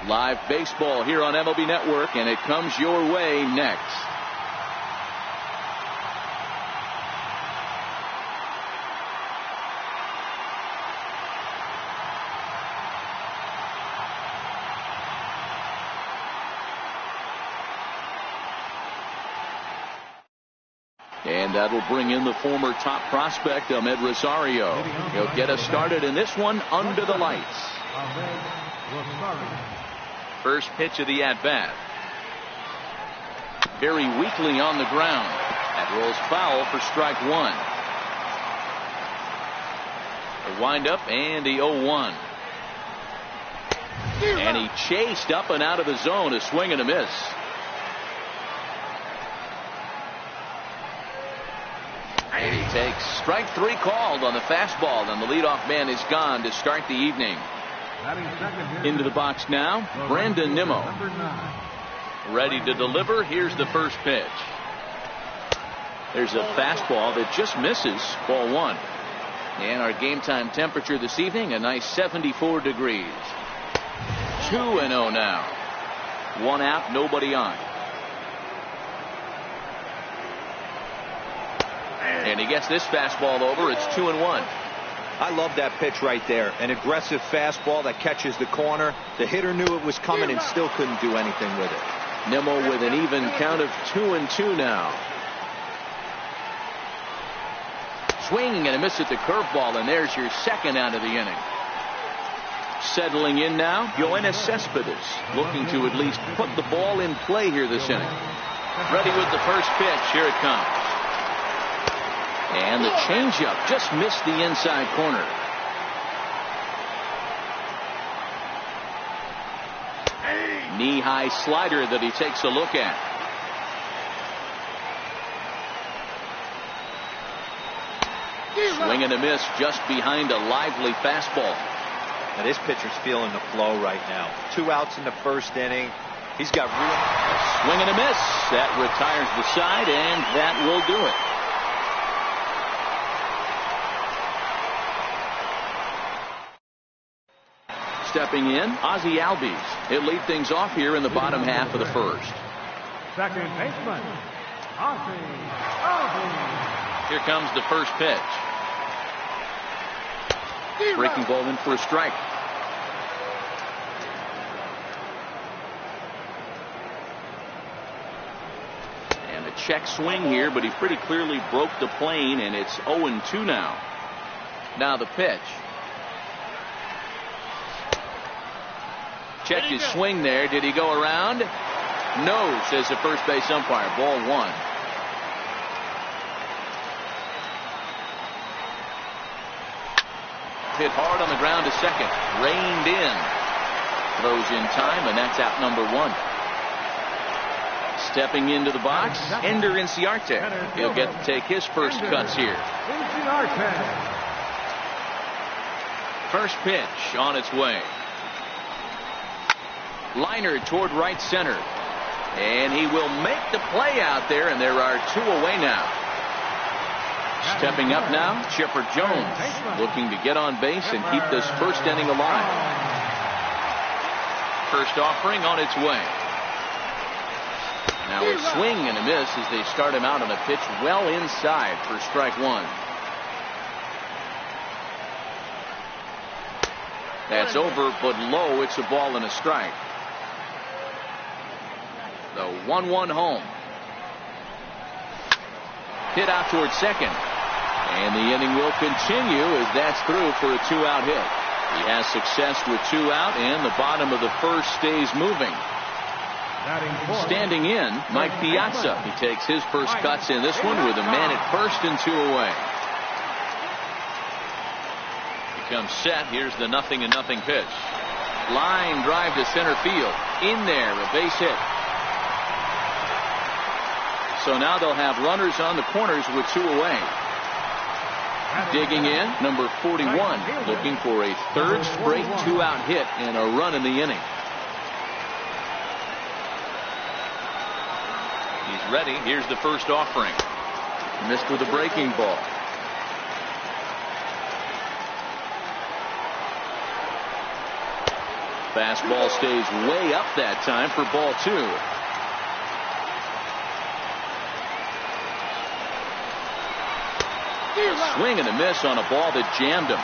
Live baseball here on MLB Network, and it comes your way next. And that'll bring in the former top prospect, Ahmed Rosario. He'll get us started in this one under the lights. First pitch of the at-bat. Very weakly on the ground. That rolls foul for strike one. The windup and the 0-1. And he chased up and out of the zone. A swing and a miss. And he takes strike three called on the fastball, and the leadoff man is gone to start the evening. Into the box now, Brandon Nimmo. Ready to deliver. Here's the first pitch. There's a fastball that just misses. Ball one. And our game time temperature this evening, a nice 74 degrees. 2-0 now. One out, nobody on. And he gets this fastball over. It's 2-1. I love that pitch right there. An aggressive fastball that catches the corner. The hitter knew it was coming and still couldn't do anything with it. Nimmo with an even count of 2-2 now. Swing and a miss at the curveball, and there's your second out of the inning. Settling in now, Yoenis Cespedes, looking to at least put the ball in play here this inning. Ready with the first pitch. Here it comes. And the changeup just missed the inside corner. Knee-high slider that he takes a look at. Swing and a miss just behind a lively fastball. Now this pitcher's feeling the flow right now. 2 outs in the first inning. He's got real. Swing and a miss. That retires the side, and that will do it. Stepping in, Ozzie Albies. He'll lead things off here in the bottom half of the first. Second baseman, Ozzie Albies. Here comes the first pitch. Breaking ball in for a strike. And a check swing here, but he pretty clearly broke the plane, and it's 0-2 now. Now the pitch. Checked his swing there. Did he go around? No, says the first base umpire. Ball one. Hit hard on the ground to second. Reined in. Throws in time, and that's out number one. Stepping into the box, Ender Inciarte. He'll get to take his first cuts here. First pitch on its way. Liner toward right center. And he will make the play out there, and there are 2 away now. Stepping up now, Chipper Jones, looking to get on base and keep this first inning alive. First offering on its way. Now a swing and a miss as they start him out on a pitch well inside for strike one. That's over, but low. It's a ball and a strike. The 1-1 home. Hit out towards second. And the inning will continue as that's through for a 2-out hit. He has success with 2 out, and the bottom of the first stays moving. Standing in, Mike Piazza. He takes his first cuts in this one with a man at first and 2 away. Becomes set. Here's the 0-0 pitch. Line drive to center field. In there, a base hit. So now they'll have runners on the corners with 2 away. Digging in, number 41, looking for a third straight 2-out hit and a run in the inning. He's ready. Here's the first offering. Missed with a breaking ball. Fastball stays way up that time for ball 2. Swing and a miss on a ball that jammed him.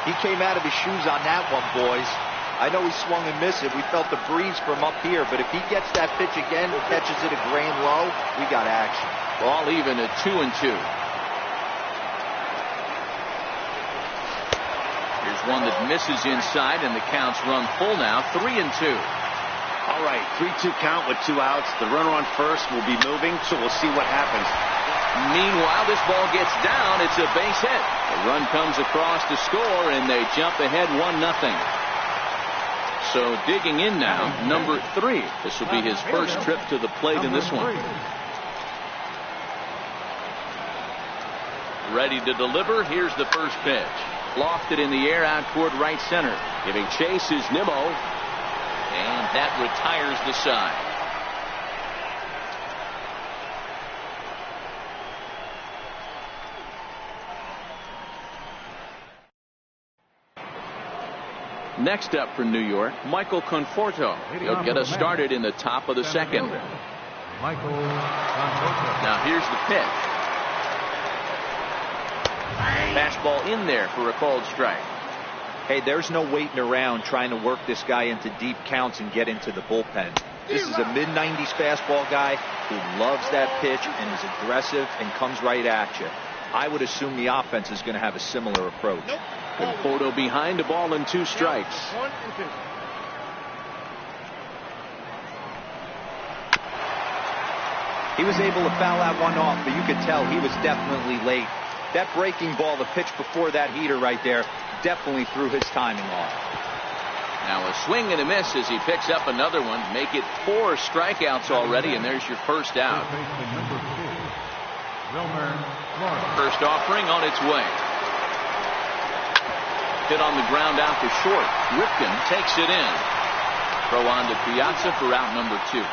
He came out of his shoes on that one, boys. I know he swung and missed it. We felt the breeze from up here, but if he gets that pitch again and catches it a grain low, we got action. Ball even at 2-2. Here's one that misses inside, and the count's run full now, 3-2. All right, 3-2 count with 2 outs. The runner on first will be moving, so we'll see what happens. Meanwhile, this ball gets down. It's a base hit. The run comes across to score, and they jump ahead 1-0. So digging in now, number 3. This will be his first trip to the plate in this one. Ready to deliver. Here's the first pitch. Lofted in the air out toward right center. Giving chase is Nimmo. And that retires the side. Next up for New York, Michael Conforto. He'll get us started in the top of the second. Now here's the pitch. Fastball in there for a called strike. Hey, there's no waiting around trying to work this guy into deep counts and get into the bullpen. This is a mid-90s fastball guy who loves that pitch and is aggressive and comes right at you. I would assume the offense is going to have a similar approach. Conforto behind, a ball and 2 strikes. He was able to foul that one off, but you could tell he was definitely late. That breaking ball, the pitch before that heater right there, definitely threw his timing off. Now a swing and a miss as he picks up another one. Make it 4 strikeouts already, and there's your first out. First offering on its way. Hit on the ground out to short. Ripken takes it in. Throw on to Piazza for out number 2.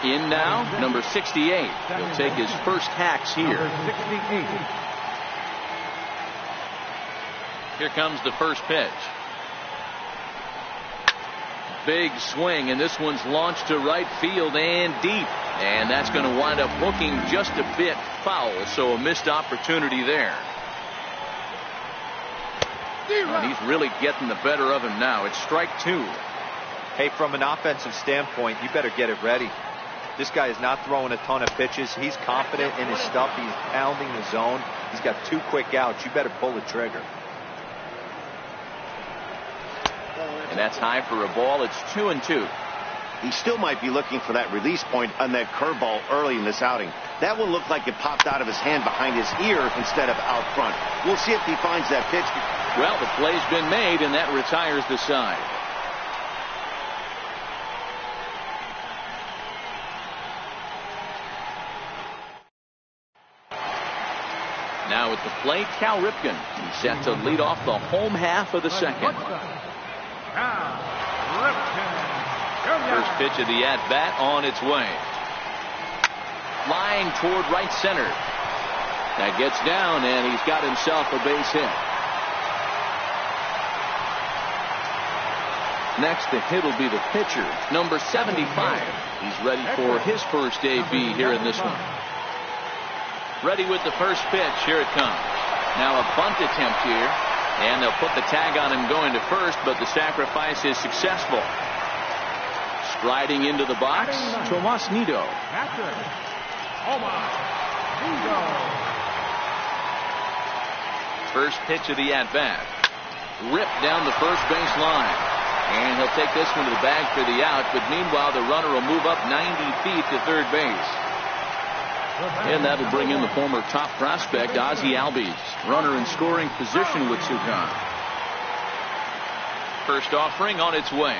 In now, number 68. He'll take his first hacks here. Here comes the first pitch. Big swing, and this one's launched to right field and deep. And that's going to wind up hooking just a bit foul, so a missed opportunity there. And he's really getting the better of him now. It's strike 2. Hey, from an offensive standpoint, you better get it ready. This guy is not throwing a ton of pitches. He's confident in his stuff. He's pounding the zone. He's got 2 quick outs. You better pull the trigger. And that's high for a ball. It's 2-2. He still might be looking for that release point on that curveball early in this outing. That one looked like it popped out of his hand behind his ear instead of out front. We'll see if he finds that pitch. Well, the play's been made, and that retires the side. Now at the plate, Cal Ripken. He's set to lead off the home half of the second. First pitch of the at-bat on its way. Flying toward right center. That gets down, and he's got himself a base hit. Next, the hit will be the pitcher, number 75. He's ready for his first AB here in this one. Ready with the first pitch. Here it comes. Now a bunt attempt here, and they'll put the tag on him going to first, but the sacrifice is successful. Striding into the box, Tomas Nido. First pitch of the at-bat. Ripped down the first base line. And he'll take this one to the bag for the out, but meanwhile the runner will move up 90 feet to third base. And that'll bring in the former top prospect, Ozzie Albies. Runner in scoring position with Sugan. First offering on its way.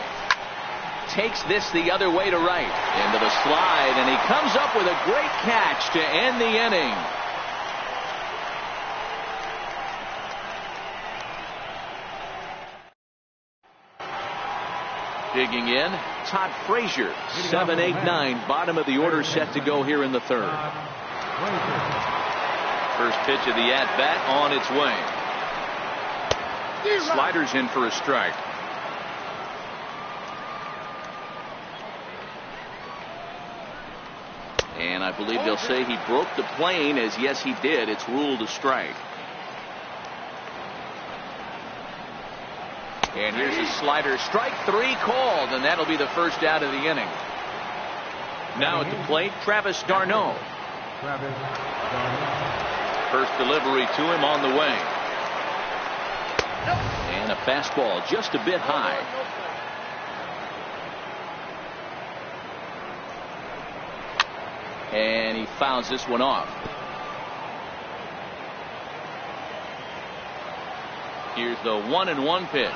Takes this the other way to right. Into the slide, and he comes up with a great catch to end the inning. Digging in, Todd Frazier, 7, 8, 9, bottom of the order set to go here in the third. First pitch of the at-bat on its way. Sliders in for a strike. And I believe they'll say he broke the plane, as yes he did. It's ruled a strike. And here's a slider. Strike 3 called, and that'll be the first out of the inning. Now at the plate, Travis d'Arnaud. First delivery to him on the way. And a fastball just a bit high. And he fouls this one off. Here's the 1-1 pitch.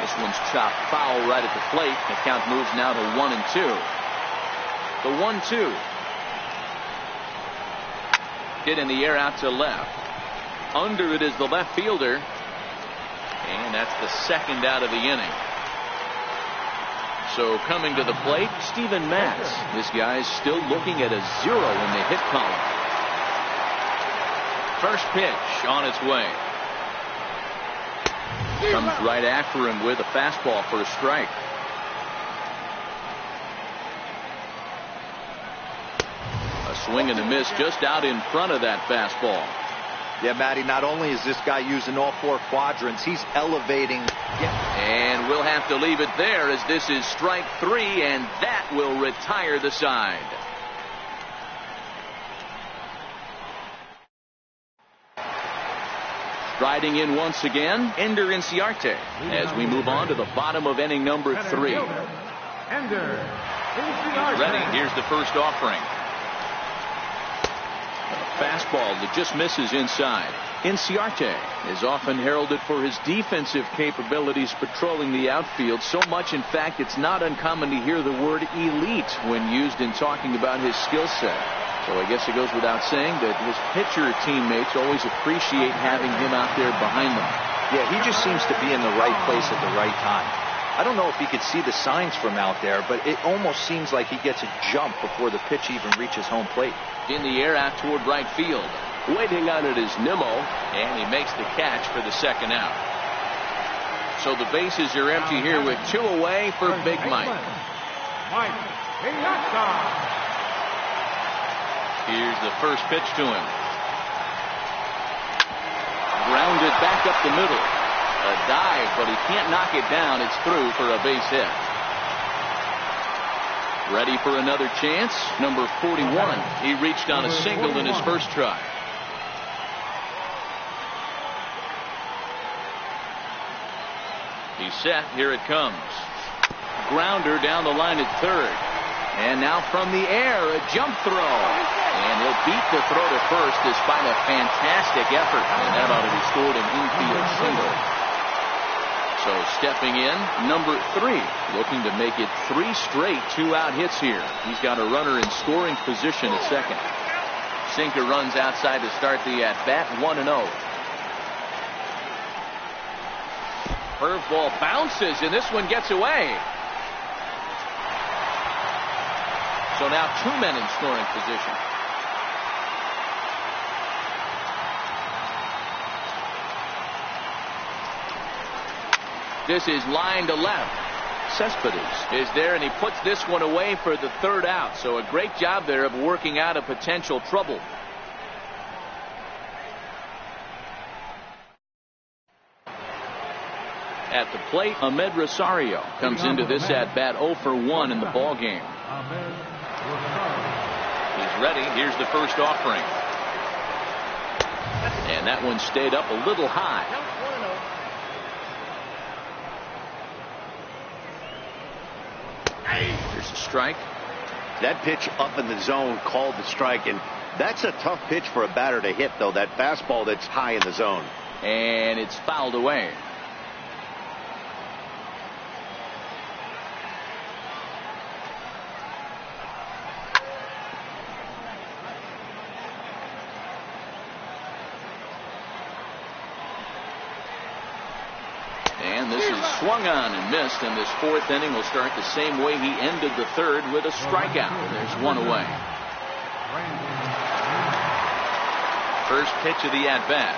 This one's chopped foul right at the plate. The count moves now to 1-2. The 1-2. Hit in the air out to left. Under it is the left fielder. And that's the second out of the inning. So coming to the plate, Steven Matz. This guy's still looking at a 0 in the hit column. First pitch on its way. Comes right after him with a fastball for a strike. A swing and a miss just out in front of that fastball. Yeah, Matty, not only is this guy using all 4 quadrants, he's elevating. And we'll have to leave it there, as this is strike 3, and that will retire the side. Striding in once again, Ender Inciarte, as we move on to the bottom of inning number 3. Ender Inciarte. Ready, here's the first offering. A fastball that just misses inside. Inciarte is often heralded for his defensive capabilities patrolling the outfield. So much, in fact, it's not uncommon to hear the word elite when used in talking about his skill set. So I guess it goes without saying that his pitcher teammates always appreciate having him out there behind them. Yeah, he just seems to be in the right place at the right time. I don't know if he could see the signs from out there, but it almost seems like he gets a jump before the pitch even reaches home plate. In the air out toward right field. Waiting on it is Nimmo, and he makes the catch for the second out. So the bases are empty here with 2 away for Big Mike. Here's the first pitch to him. Grounded back up the middle. A dive, but he can't knock it down. It's through for a base hit. Ready for another chance. Number 41. He reached on a single in his first try. He's set. Here it comes. Grounder down the line at third. And now from the air, a jump throw. And he'll beat the throw to first despite a fantastic effort. And that ought to be scored an infield single. So stepping in, number 3, looking to make it 3 straight 2-out hits here. He's got a runner in scoring position at second. Sinker runs outside to start the at-bat, 1-0. Curveball bounces, and this one gets away. So now 2 men in scoring position. This is line to left. Cespedes is there, and he puts this one away for the 3rd out. So a great job there of working out a potential trouble. At the plate, Ahmed Rosario comes into this at-bat 0 for 1 in the ball game. He's ready. Here's the first offering. And that one stayed up a little high. Here's a strike. That pitch up in the zone called the strike, and that's a tough pitch for a batter to hit, though, that fastball that's high in the zone. And it's fouled away. And this is swung on and missed, and this 4th inning will start the same way he ended the 3rd with a strikeout. There's 1 away. First pitch of the at-bat.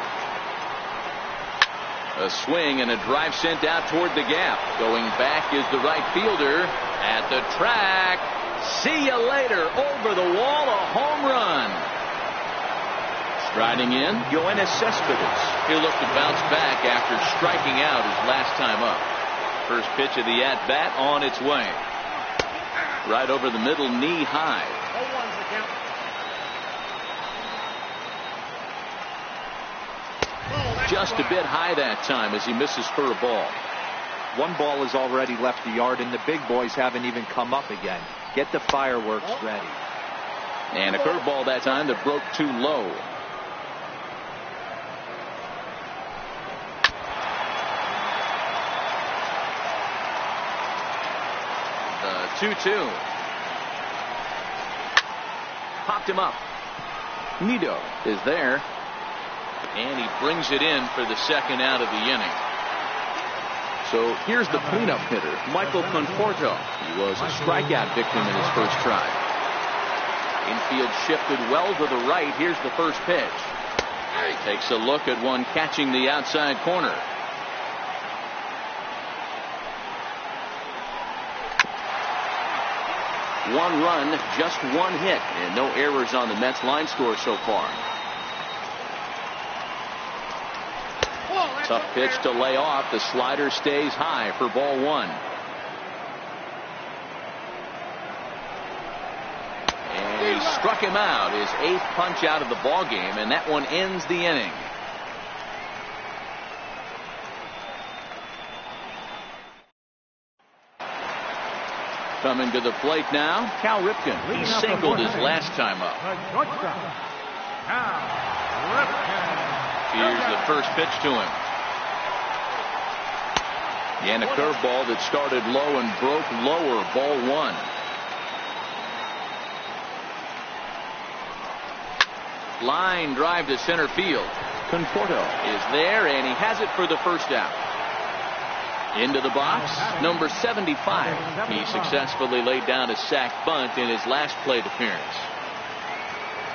A swing and a drive sent out toward the gap. Going back is the right fielder at the track. See you later. Over the wall, a home run. Striding in, Yoenis Cespedes. He'll look to bounce back after striking out his last time up. First pitch of the at-bat on its way. Right over the middle, knee high. Just a bit high that time as he misses for a ball. One ball has already left the yard, and the big boys haven't even come up again. Get the fireworks ready. And a curveball that time that broke too low. The 2-2. Popped him up. Nido is there. And he brings it in for the second out of the inning. So here's the cleanup hitter, Michael Conforto. He was a strikeout victim in his first try. Infield shifted well to the right. Here's the first pitch. He takes a look at one catching the outside corner. One run, just one hit, and no errors on the Mets line score so far. Tough pitch to lay off. The slider stays high for ball one. And he struck him out, his 8th punch out of the ball game, and that one ends the inning. Coming to the plate now, Cal Ripken. He singled his last time up. Here's the first pitch to him. And a curveball that started low and broke lower, ball one. Line drive to center field. Conforto is there, and he has it for the first out. Into the box, number 75. He successfully laid down a sac bunt in his last plate appearance.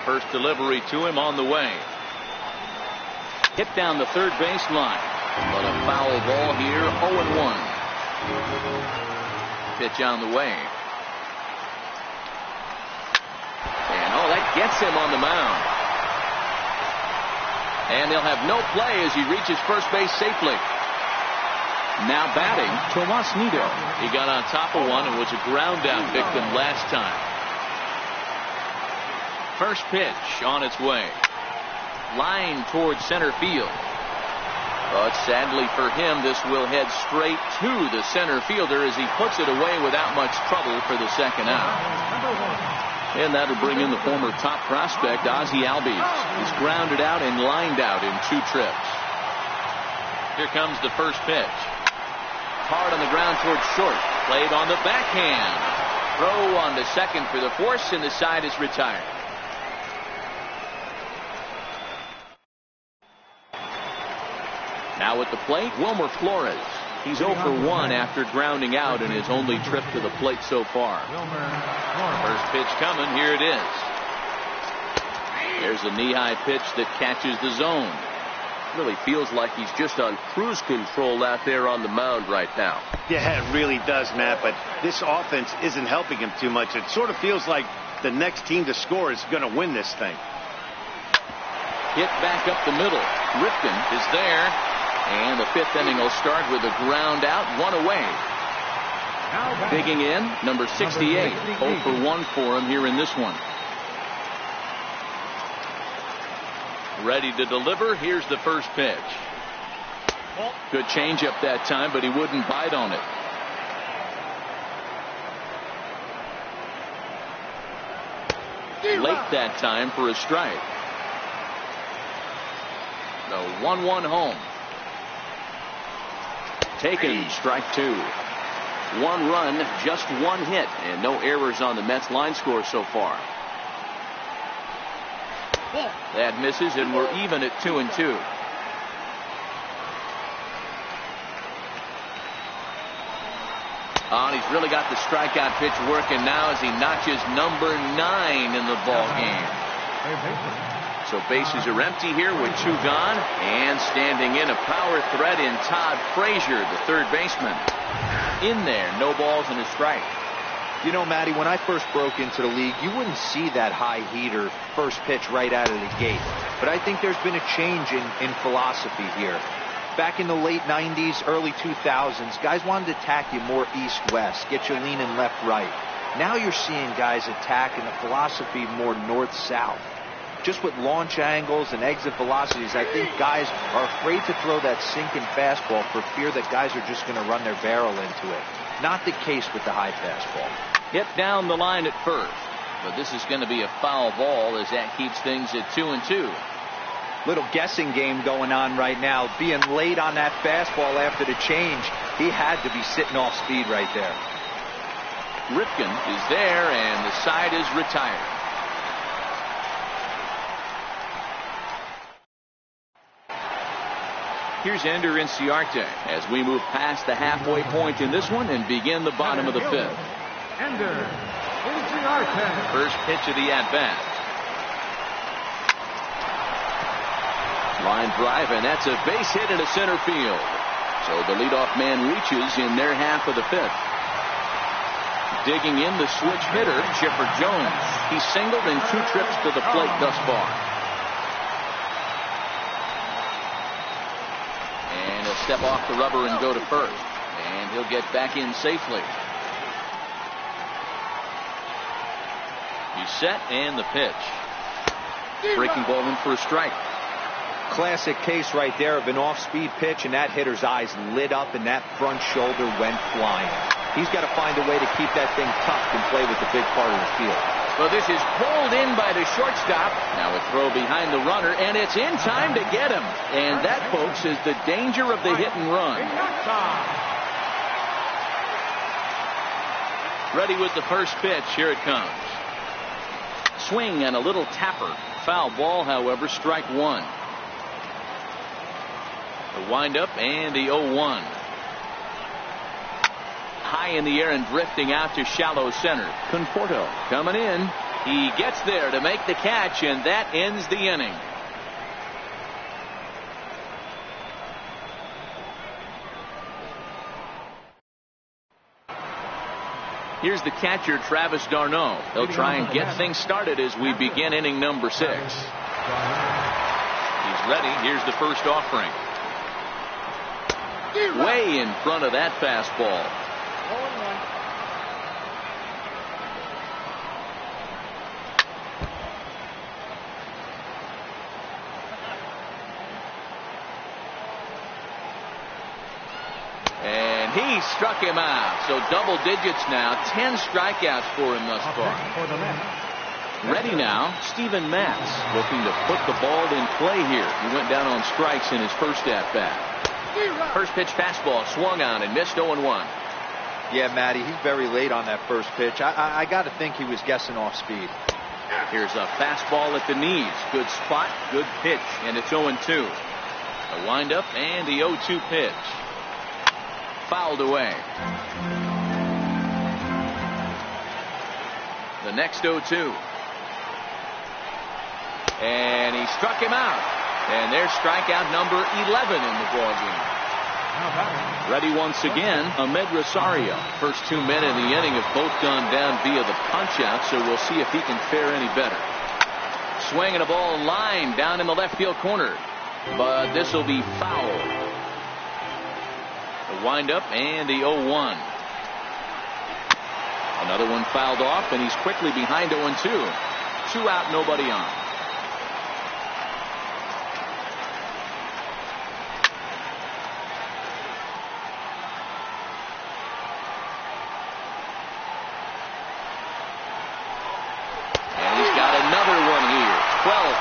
First delivery to him on the way. Hit down the third base line. But a foul ball here, 0-1. Pitch on the way. And that gets him on the mound. And they'll have no play as he reaches first base safely. Now batting, Tomas Nido. He got on top of one and was a ground out victim last time. First pitch on its way. Line towards center field. But sadly for him, this will head straight to the center fielder as he puts it away without much trouble for the second out. And that'll bring in the former top prospect, Ozzie Albies. He's grounded out and lined out in 2 trips. Here comes the first pitch. Hard on the ground towards short. Played on the backhand. Throw on to second for the force, and the side is retired. Now at the plate, Wilmer Flores. He's 0 for 1 after grounding out in his only trip to the plate so far. First pitch coming. Here it is. There's a knee-high pitch that catches the zone. Really feels like he's just on cruise control out there on the mound right now. Yeah, it really does, Matt, but this offense isn't helping him too much. It sort of feels like the next team to score is going to win this thing. Hit back up the middle. Ripken is there. And the 5th inning will start with a ground out, 1 away. Digging in, number 68. 0 for 1 for him here in this one. Ready to deliver. Here's the first pitch. Good changeup that time, but he wouldn't bite on it. Late that time for a strike. The 1-1 home. Taken, strike 2. 1 run, just 1 hit, and no errors on the Mets line score so far. That misses, and we're even at 2-2. And he's really got the strikeout pitch working now as he notches number 9 in the ball game. So bases are empty here with 2 gone, and standing in a power threat in Todd Frazier, the third baseman. In there, no balls and a strike. You know, Matty, when I first broke into the league, you wouldn't see that high heater first pitch right out of the gate. But I think there's been a change in philosophy here. Back in the late 90s, early 2000s, guys wanted to attack you more east-west, get you leaning left-right. Now you're seeing guys attack in the philosophy more north-south. Just with launch angles and exit velocities, I think guys are afraid to throw that sinking fastball for fear that guys are just going to run their barrel into it. Not the case with the high fastball. Hit down the line at first, but this is going to be a foul ball as that keeps things at 2-2. Little guessing game going on right now. Being late on that fastball after the change, he had to be sitting off speed right there. Ripken is there, and the side is retired. Here's Ender Inciarte as we move past the halfway point in this one and begin the bottom of the fifth. Ender Inciarte. First pitch of the at-bat. Line drive, and that's a base hit into center field. So the leadoff man reaches in their half of the fifth. Digging in the switch hitter, Chipper Jones. He's singled in 2 trips to the plate thus far. And he'll step off the rubber and go to first. And he'll get back in safely. He's set, and the pitch. Breaking ball in for a strike. Classic case right there of an off-speed pitch, and that hitter's eyes lit up and that front shoulder went flying. He's got to find a way to keep that thing tucked and play with the big part of the field. Well, this is pulled in by the shortstop. Now a throw behind the runner, and it's in time to get him. And that, folks, is the danger of the hit and run. Ready with the first pitch. Here it comes. Swing and a little tapper. Foul ball, however, strike one. The windup and the 0-1. High in the air and drifting out to shallow center. Conforto coming in. He gets there to make the catch, and that ends the inning. Here's the catcher, Travis d'Arnaud. He'll try and get things started as we begin inning number 6. He's ready. Here's the first offering. Way in front of that fastball. And he struck him out. So double digits now. 10 strikeouts for him thus far. Ready now, Steven Matz, looking to put the ball in play here. He went down on strikes in his first at-bat. First pitch fastball swung on and missed 0-1. Yeah, Matty, he's very late on that first pitch. I got to think he was guessing off speed. Here's a fastball at the knees. Good spot, good pitch, and it's 0-2. The windup and the 0-2 pitch. Fouled away. The next 0-2. And he struck him out. And there's strikeout number 11 in the ballgame. Ready once again, Ahmed Rosario. First 2 men in the inning have both gone down via the punch-out, so we'll see if he can fare any better. Swinging a ball line down in the left field corner. But this will be foul. The windup and the 0-1. Another one fouled off, and he's quickly behind 0-2. 2 out, nobody on.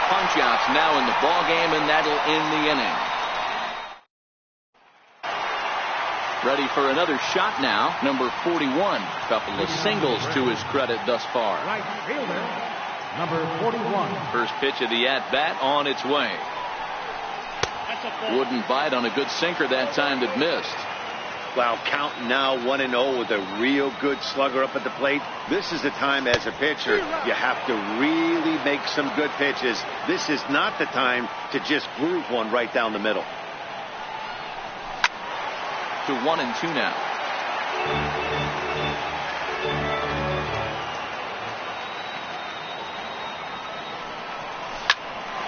Punch-outs now in the ball game, and that'll end the inning. Ready for another shot now. Number 41. Couple of singles to his credit thus far. Right fielder, number 41. First pitch of the at-bat on its way. Wouldn't bite on a good sinker that time that missed. Wow, counting now 1-0 with a real good slugger up at the plate. This is the time as a pitcher you have to really make some good pitches. This is not the time to just groove one right down the middle. To 1-2 now.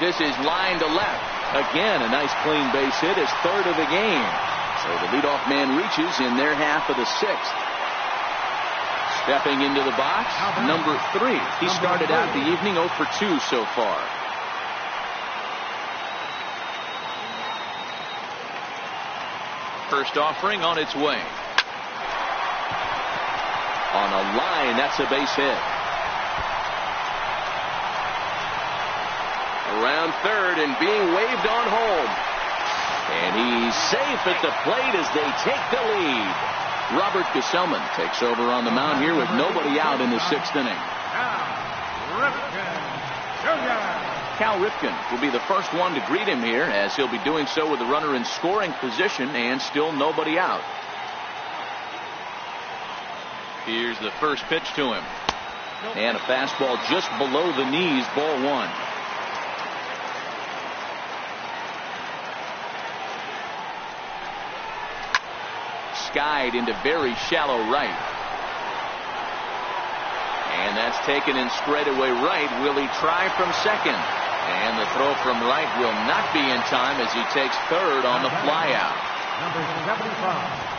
This is line to left. Again, a nice clean base hit, his third of the game. So the leadoff man reaches in their half of the sixth. Stepping into the box, number 3. He started out the evening 0 for 2 so far. First offering on its way. On a line, that's a base hit. Around third and being waved on home. And he's safe at the plate as they take the lead. Robert Gesellman takes over on the mound here with nobody out in the 6th inning. Cal Ripken will be the first one to greet him here, as he'll be doing so with the runner in scoring position and still nobody out. Here's the first pitch to him. And a fastball just below the knees, ball 1. Skied into very shallow right. And that's taken in straightaway right. Will he try from second? And the throw from right will not be in time as he takes third on the flyout. Number 75.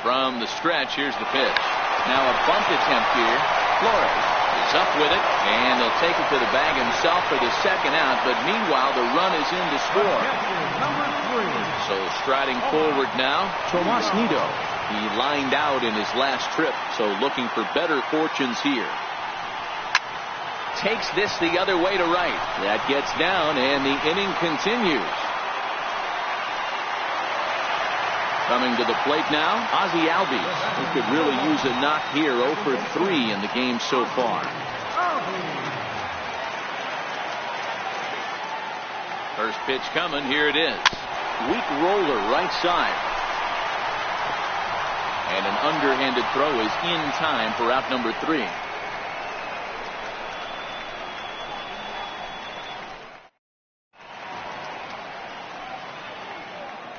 From the stretch, here's the pitch. Now a bunt attempt here. Flores is up with it, and he'll take it to the bag himself for the second out, but meanwhile the run is in to score. Number 3. So striding forward now, Tomas Nido. He lined out in his last trip, so looking for better fortunes here. Takes this the other way to right. That gets down, and the inning continues. Coming to the plate now, Ozzie Albies, who could really use a knock here. 0 for 3 in the game so far. First pitch coming, here it is. Weak roller right side. And an underhanded throw is in time for out number 3.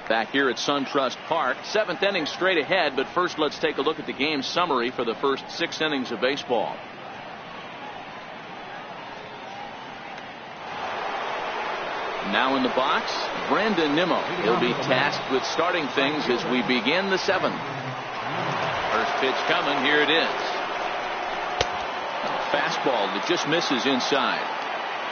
Back here at SunTrust Park, 7th inning straight ahead, but first let's take a look at the game summary for the first 6 innings of baseball. Now in the box, Brandon Nimmo. He'll be tasked with starting things as we begin the 7th. First pitch coming, here it is. A fastball that just misses inside.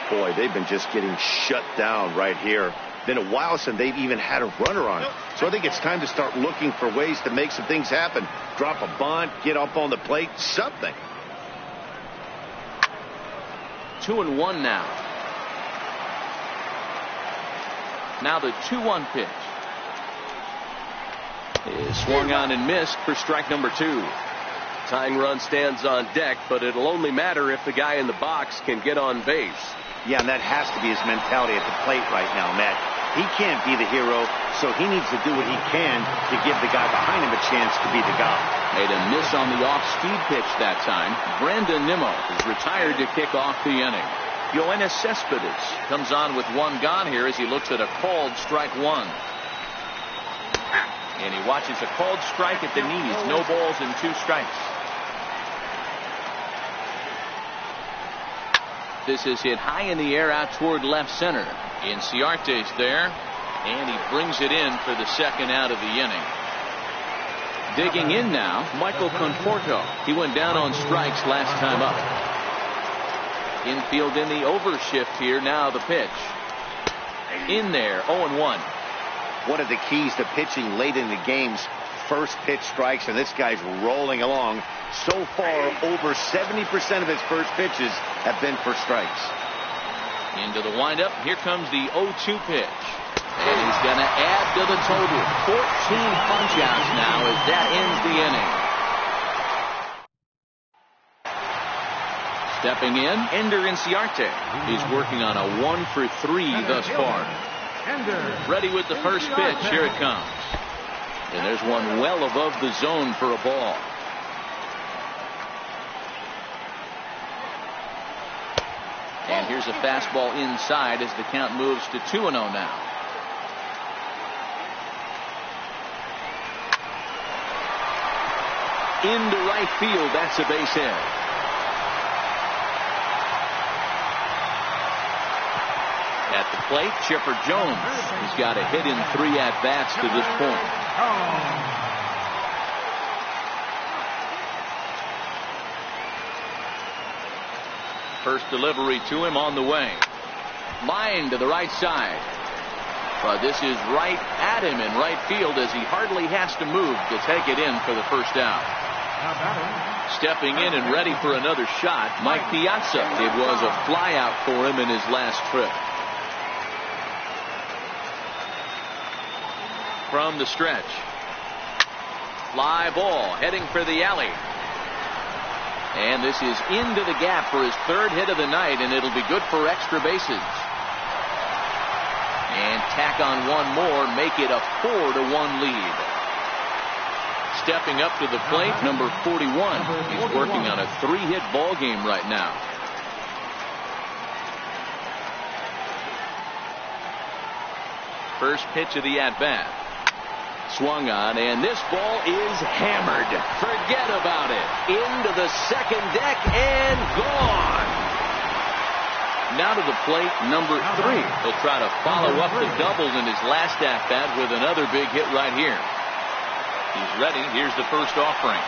Boy, they've been just getting shut down right here. Been a while since they've even had a runner on. So I think it's time to start looking for ways to make some things happen. Drop a bunt, get up on the plate, something. 2-1 now. Now the 2-1 pitch is swung on and missed for strike number 2. Tying run stands on deck, but it'll only matter if the guy in the box can get on base. Yeah, and that has to be his mentality at the plate right now, Matt. He can't be the hero, so he needs to do what he can to give the guy behind him a chance to be the guy. Made a miss on the off-speed pitch that time. Brandon Nimmo is retired to kick off the inning. Yoenis Cespedes comes on with 1 gone here as he looks at a called strike 1. And he watches a called strike at the knees. No balls and 2 strikes. This is hit high in the air out toward left center. Inciarte's there, and he brings it in for the second out of the inning. Digging in now, Michael Conforto. He went down on strikes last time up. Infield in the overshift here. Now the pitch. In there, 0-1. One of the keys to pitching late in the game's first pitch strikes, and this guy's rolling along. So far, over 70% of his first pitches have been for strikes. Into the windup. Here comes the 0-2 pitch. And he's going to add to the total. 14 punch-outs now as that ends the inning. Stepping in, Ender Inciarte. He's working on a 1 for 3 thus far. Ready with the first pitch. Here it comes. And there's one well above the zone for a ball. And here's a fastball inside as the count moves to 2-0 now. Into right field. That's a base hit. At the plate, Chipper Jones. He's got a hit in 3 at-bats to this point. First delivery to him on the way. Line to the right side. But this is right at him in right field as he hardly has to move to take it in for the first out. Stepping in and ready for another shot, Mike Piazza. It was a flyout for him in his last trip. From the stretch. Fly ball heading for the alley. And this is into the gap for his 3rd hit of the night, and it'll be good for extra bases. And tack on one more, make it a 4-1 lead. Stepping up to the plate, number 41. He's working on a 3-hit ball game right now. First pitch of the at-bat. Swung on, and this ball is hammered. Forget about it. Into the second deck and gone. Now to the plate, number 3. He'll try to follow up the double in his last at-bat with another big hit right here. He's ready. Here's the first offering.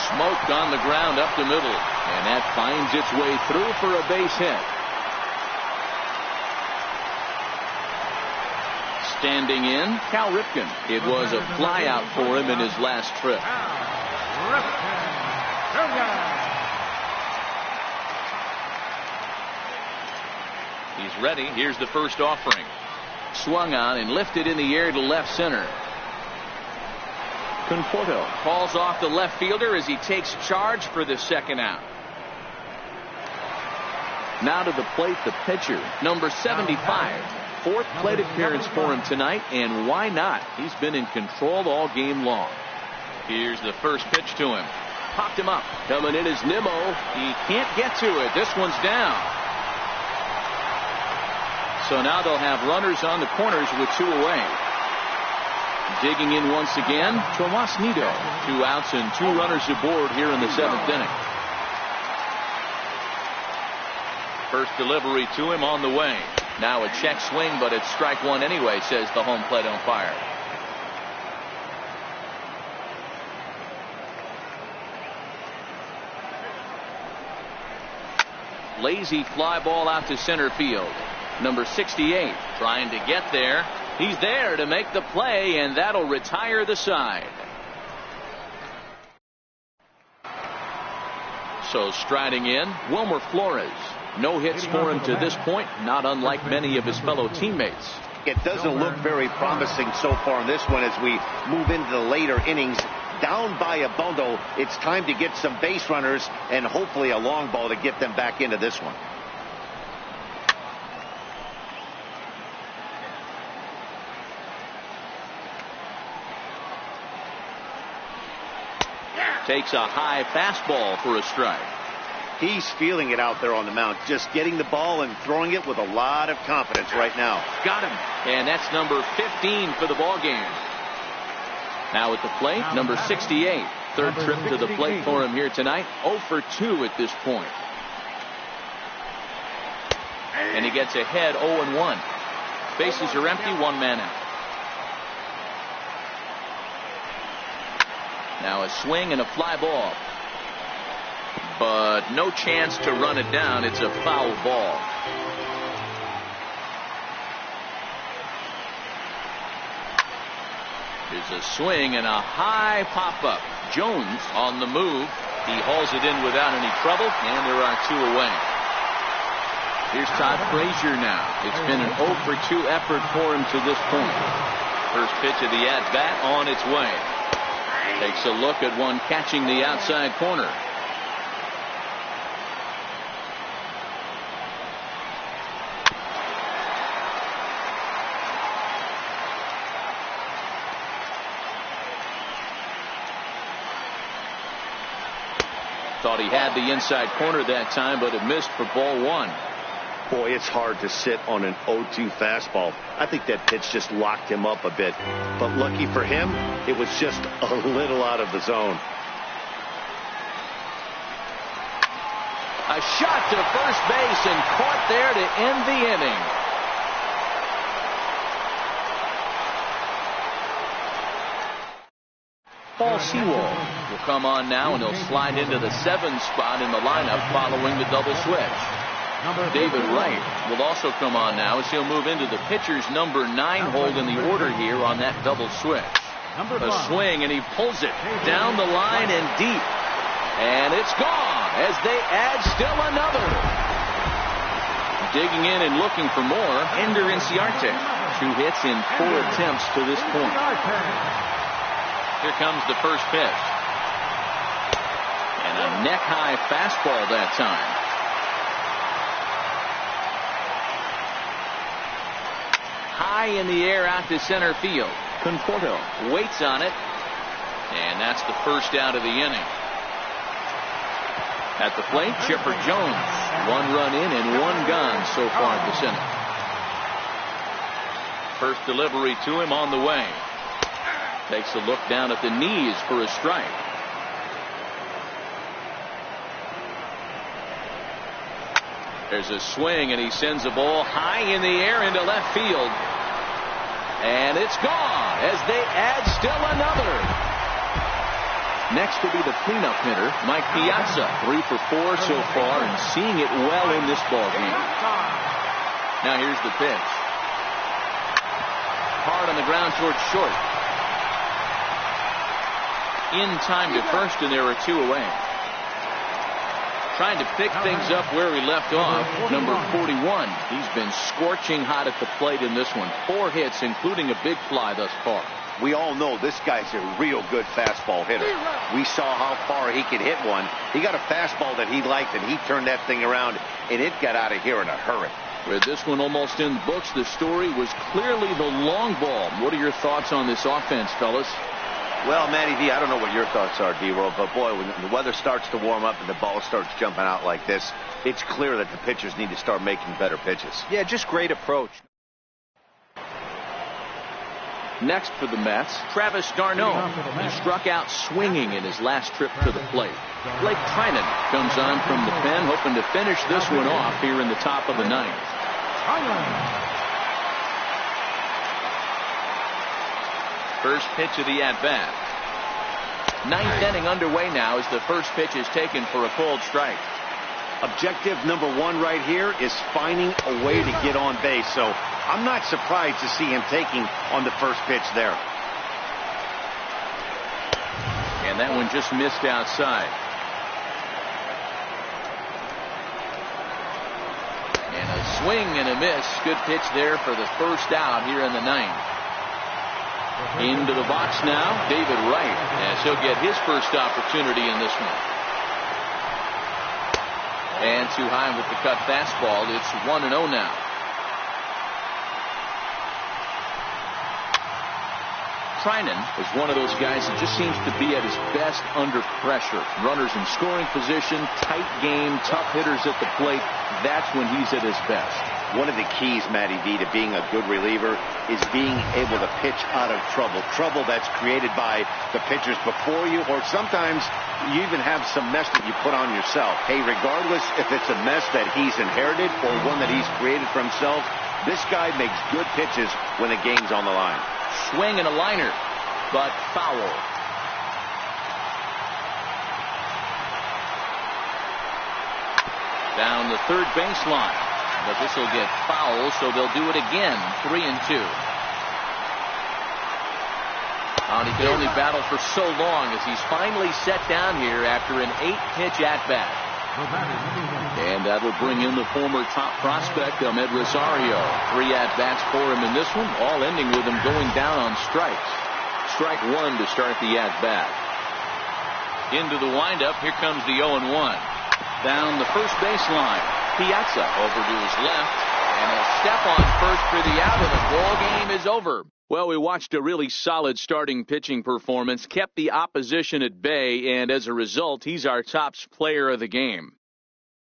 Smoked on the ground up the middle, and that finds its way through for a base hit. Standing in, Cal Ripken. It was a flyout for him in his last trip. He's ready. Here's the first offering. Swung on and lifted in the air to left center. Conforto calls off the left fielder as he takes charge for the second out. Now to the plate, the pitcher, number 75. 4th plate appearance for him tonight, and why not? He's been in control all game long. Here's the first pitch to him. Popped him up. Coming in is Nimmo. He can't get to it. This one's down. So now they'll have runners on the corners with 2 away. Digging in once again, Tomas Nido. 2 outs and 2 runners aboard here in the 7th inning. First delivery to him on the way. Now a check swing, but it's strike 1 anyway, says the home plate umpire. Lazy fly ball out to center field. Number 68 trying to get there. He's there to make the play, and that'll retire the side. So striding in, Wilmer Flores. No hits for him to this point, not unlike many of his fellow teammates. It doesn't look very promising so far in this one as we move into the later innings. Down by a bundle, it's time to get some base runners and hopefully a long ball to get them back into this one. Takes a high fastball for a strike. He's feeling it out there on the mound, just getting the ball and throwing it with a lot of confidence right now. Got him. And that's number 15 for the ball game. Now at the plate, number 68. 3rd trip to the plate for him here tonight. 0 for 2 at this point. And he gets ahead 0-1. Bases are empty, 1 man out. Now a swing and a fly ball. But no chance to run it down. It's a foul ball. Here's a swing and a high pop-up. Jones on the move. He hauls it in without any trouble, and there are 2 away. Here's Todd Frazier now. It's been an 0 for 2 effort for him to this point. First pitch of the at-bat on its way. Takes a look at one catching the outside corner. Thought he had the inside corner that time, but it missed for ball 1. Boy, it's hard to sit on an 0-2 fastball. I think that pitch just locked him up a bit. But lucky for him, it was just a little out of the zone. A shot to first base and caught there to end the inning. Seawald will come on now, and he'll slide into the 7 spot in the lineup following the double switch. David Wright will also come on now as he'll move into the pitcher's number 9 hold in the order here on that double switch. A swing, and he pulls it down the line and deep. And it's gone as they add still another. Digging in and looking for more, Ender Inciarte. 2 hits in 4 attempts to this point. Here comes the first pitch. And a neck-high fastball that time. High in the air out to center field. Conforto waits on it. And that's the first out of the inning. At the plate, Chipper Jones. 1 run in and 1 gone so far this inning. First delivery to him on the way. Takes a look down at the knees for a strike. There's a swing, and he sends a ball high in the air into left field. And it's gone as they add still another. Next to be the cleanup hitter, Mike Piazza. 3 for 4 so far and seeing it well in this ballgame. Now here's the pitch. Hard on the ground towards short. In time to first, and there are 2 away. Trying to pick things up where he left off. Number 41. He's been scorching hot at the plate in this one. 4 hits, including a big fly thus far. We all know this guy's a real good fastball hitter. We saw how far he could hit one. He got a fastball that he liked, and he turned that thing around, and it got out of here in a hurry. With this one almost in the books, the story was clearly the long ball. What are your thoughts on this offense, fellas? Well, Matty V, I don't know what your thoughts are, D-Roll, but boy, when the weather starts to warm up and the ball starts jumping out like this, it's clear that the pitchers need to start making better pitches. Yeah, just great approach. Next for the Mets, Travis d'Arnaud. He struck out swinging in his last trip to the plate. Blake Trinan comes on from the pen, hoping to finish this one off here in the top of the 9th. First pitch of the at-bat. 9th inning underway now as the first pitch is taken for a called strike. Objective number 1 right here is finding a way to get on base. So I'm not surprised to see him taking on the first pitch there. And that one just missed outside. And a swing and a miss. Good pitch there for the first out here in the 9th. Into the box now, David Wright, as he'll get his first opportunity in this one. And too high with the cut fastball. It's 1-0 now. Trinan is one of those guys that just seems to be at his best under pressure. Runners in scoring position, tight game, tough hitters at the plate. That's when he's at his best. One of the keys, Matty V, to being a good reliever is being able to pitch out of trouble. Trouble that's created by the pitchers before you, or sometimes you even have some mess that you put on yourself. Hey, regardless if it's a mess that he's inherited or one that he's created for himself, this guy makes good pitches when the game's on the line. Swing and a liner, but foul. Down the third baseline. But this will get foul, so they'll do it again. 3-2. And he could only battle for so long as he's finally set down here after an 8-pitch at-bat. And that'll bring in the former top prospect, Ahmed Rosario. 3 at-bats for him in this one, all ending with him going down on strikes. Strike 1 to start the at-bat. Into the windup, here comes the 0-1. Down the first baseline. Piazza over to his left, and a step on first for the out, and the ball game is over. Well, we watched a really solid starting pitching performance, kept the opposition at bay, and as a result, he's our top player of the game.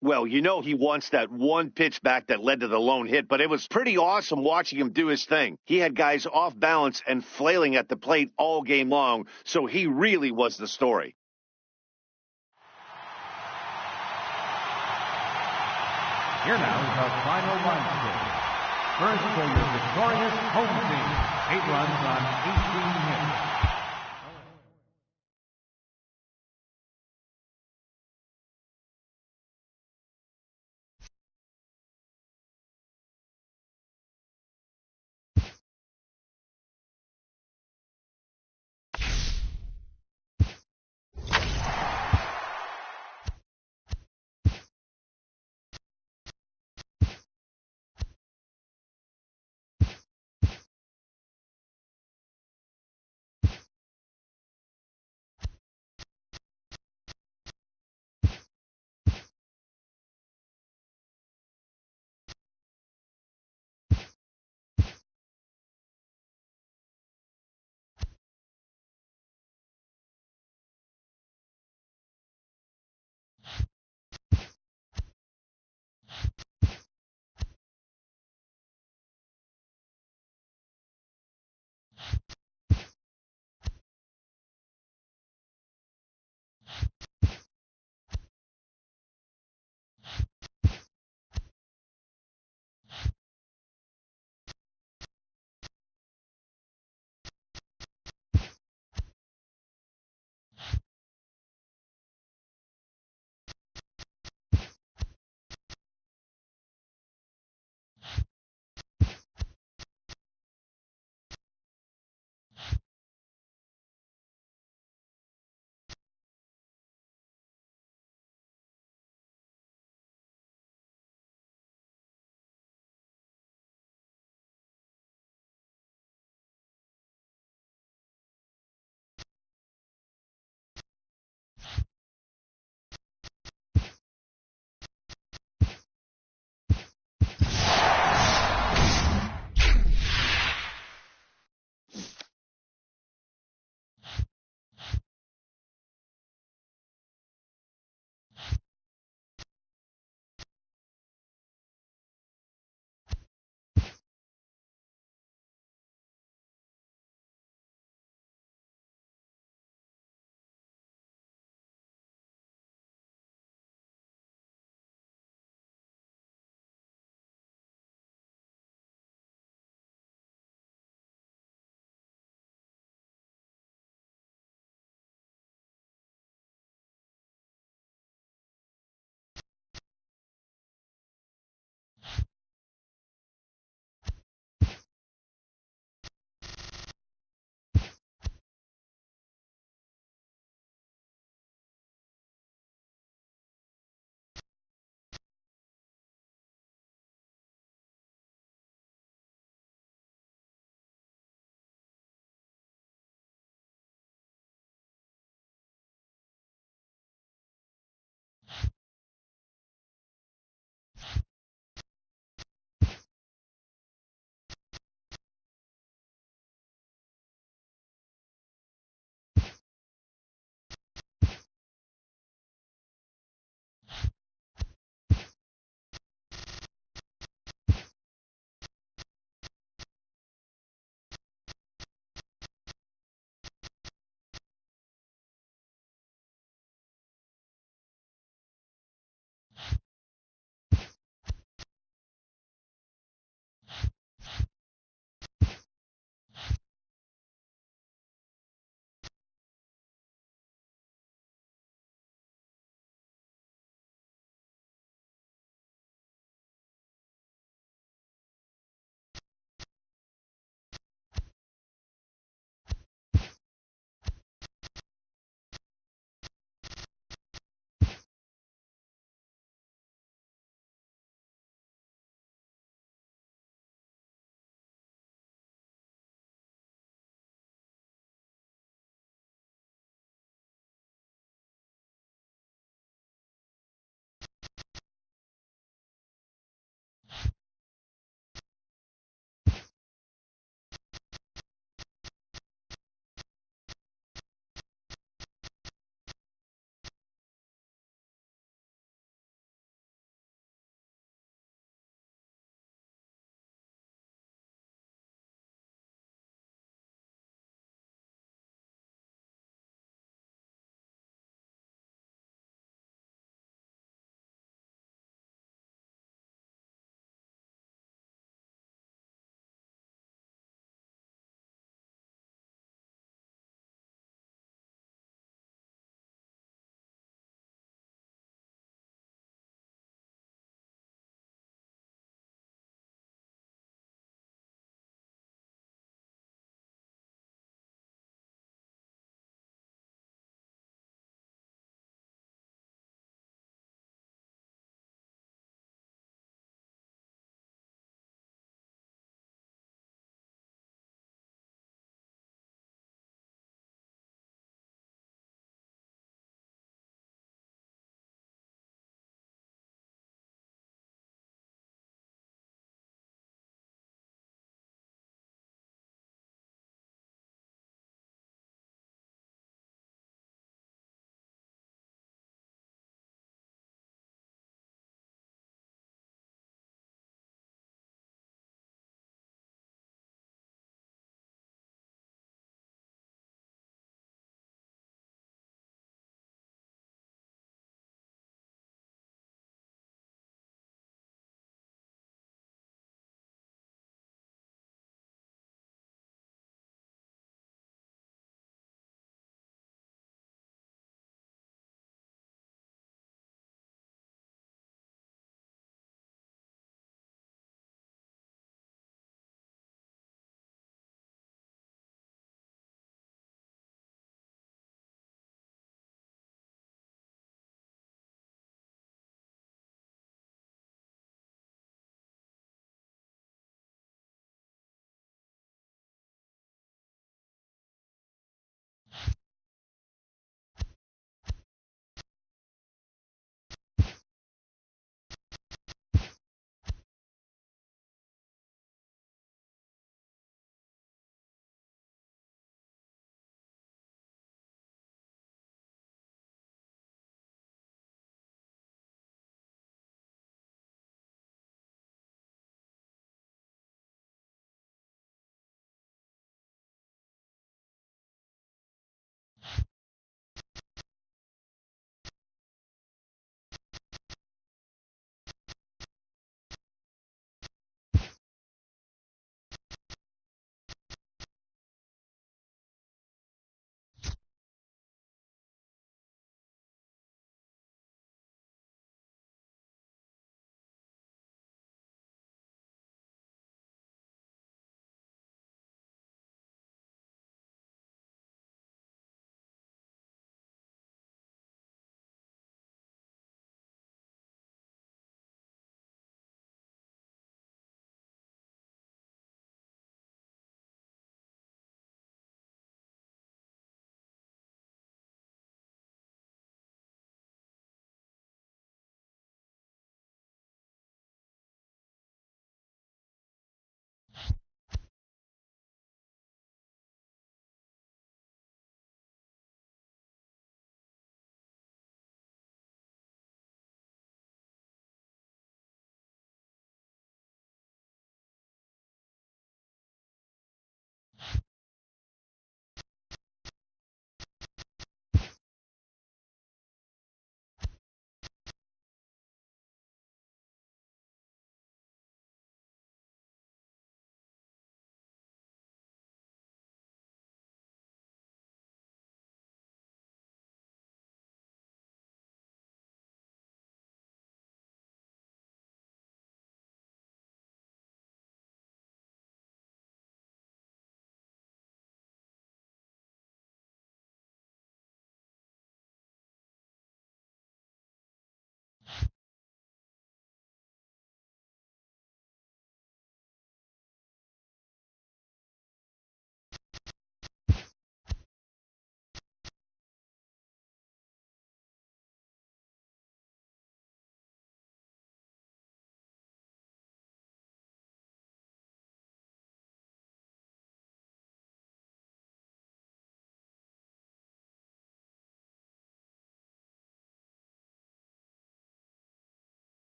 Well, you know he wants that one pitch back that led to the lone hit, but it was pretty awesome watching him do his thing. He had guys off balance and flailing at the plate all game long, so he really was the story. Here now is our final line score. First for your victorious home team. 8 runs on 18 hits.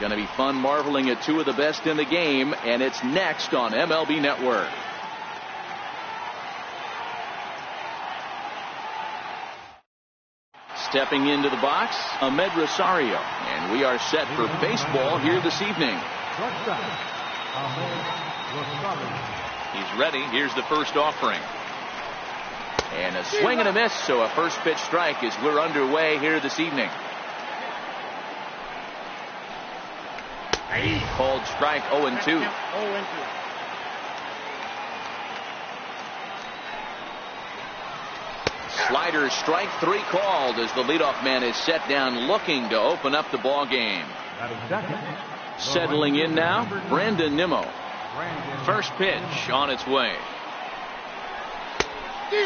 going to be fun marveling at two of the best in the game, and it's next on MLB Network. Stepping into the box, Ahmed Rosario, and we are set for baseball here this evening. He's ready. Here's the first offering. And a swing and a miss, so a first pitch strike as we're underway here this evening. Called strike 0-2. Slider strike 3 called as the leadoff man is set down looking to open up the ball game. Settling in now, Brandon Nimmo. First pitch on its way.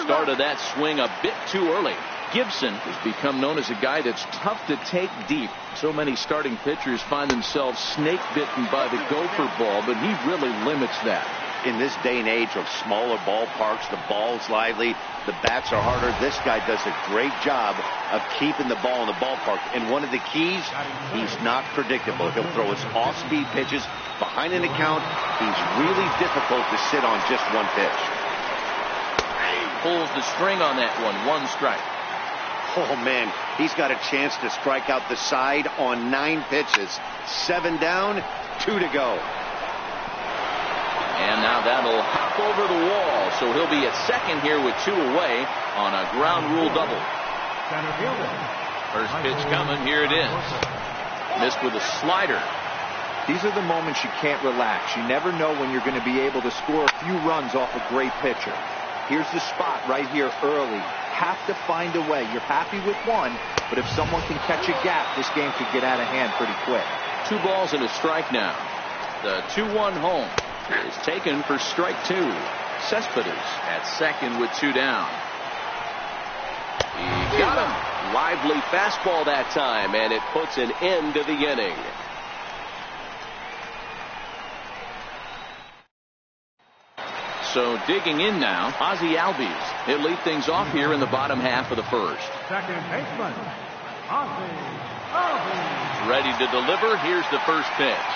Started that swing a bit too early. Gibson has become known as a guy that's tough to take deep. So many starting pitchers find themselves snake bitten by the gopher ball, but he really limits that. In this day and age of smaller ballparks, the ball's lively, the bats are harder. This guy does a great job of keeping the ball in the ballpark. And one of the keys, he's not predictable. He'll throw his off-speed pitches behind an account. He's really difficult to sit on just one pitch. Pulls the string on that one. 1 strike. Oh, man, he's got a chance to strike out the side on 9 pitches. 7 down, 2 to go. And now that'll hop over the wall, so he'll be at second here with 2 away on a ground rule double. First pitch coming. Here it is. Missed with a slider. These are the moments you can't relax. You never know when you're going to be able to score a few runs off a great pitcher. Here's the spot right here early. Have to find a way. You're happy with one, but if someone can catch a gap, this game could get out of hand pretty quick. 2 balls and a strike now. The 2-1 home is taken for strike 2. Cespedes at second with 2 down. He got him. Lively fastball that time, and it puts an end to the inning. So digging in now, Ozzie Albies. He'll lead things off here in the bottom half of the first. Second baseman, Ozzie Albies. Ready to deliver. Here's the first pitch.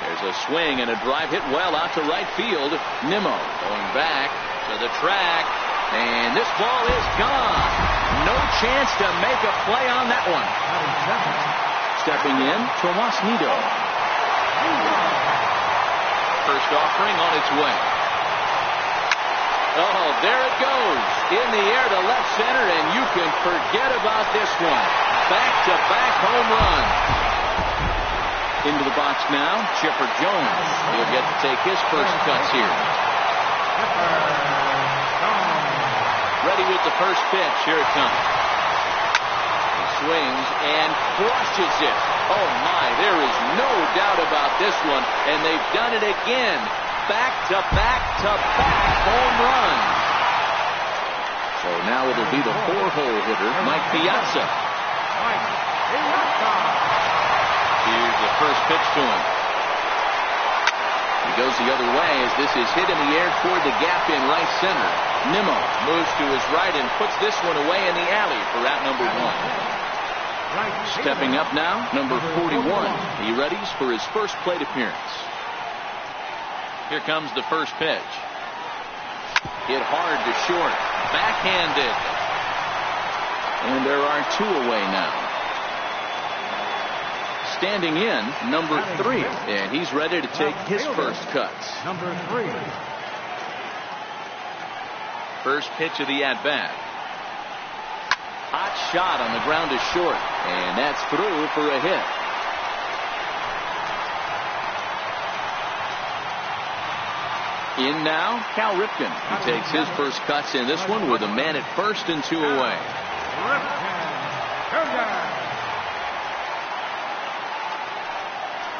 There's a swing and a drive hit well out to right field. Nimmo going back to the track, and this ball is gone. No chance to make a play on that one. Stepping in, Tomas Nido. First offering on its way. Oh, there it goes. In the air to left center, and you can forget about this one. Back-to-back home run. Into the box now, Chipper Jones. He'll get to take his first cuts here. Ready with the first pitch. Here it comes. He swings and crushes it. Oh, my, there is no doubt about this one. And they've done it again. Back-to-back-to-back home runs. So now it'll be the 4-hole hitter, Mike Piazza. Here's the first pitch to him. He goes the other way as this is hit in the air toward the gap in right center. Nimmo moves to his right and puts this one away in the alley for out number 1. Stepping up now, number 41. He readies for his first plate appearance. Here comes the first pitch. Hit hard to short. Backhanded. And there are 2 away now. Standing in, number 3. And he's ready to take his first cuts. Number 3. First pitch of the at-bat. Hot shot on the ground to short. And that's through for a hit. In now, Cal Ripken. He takes his first cuts in this one with a man at first and 2 away.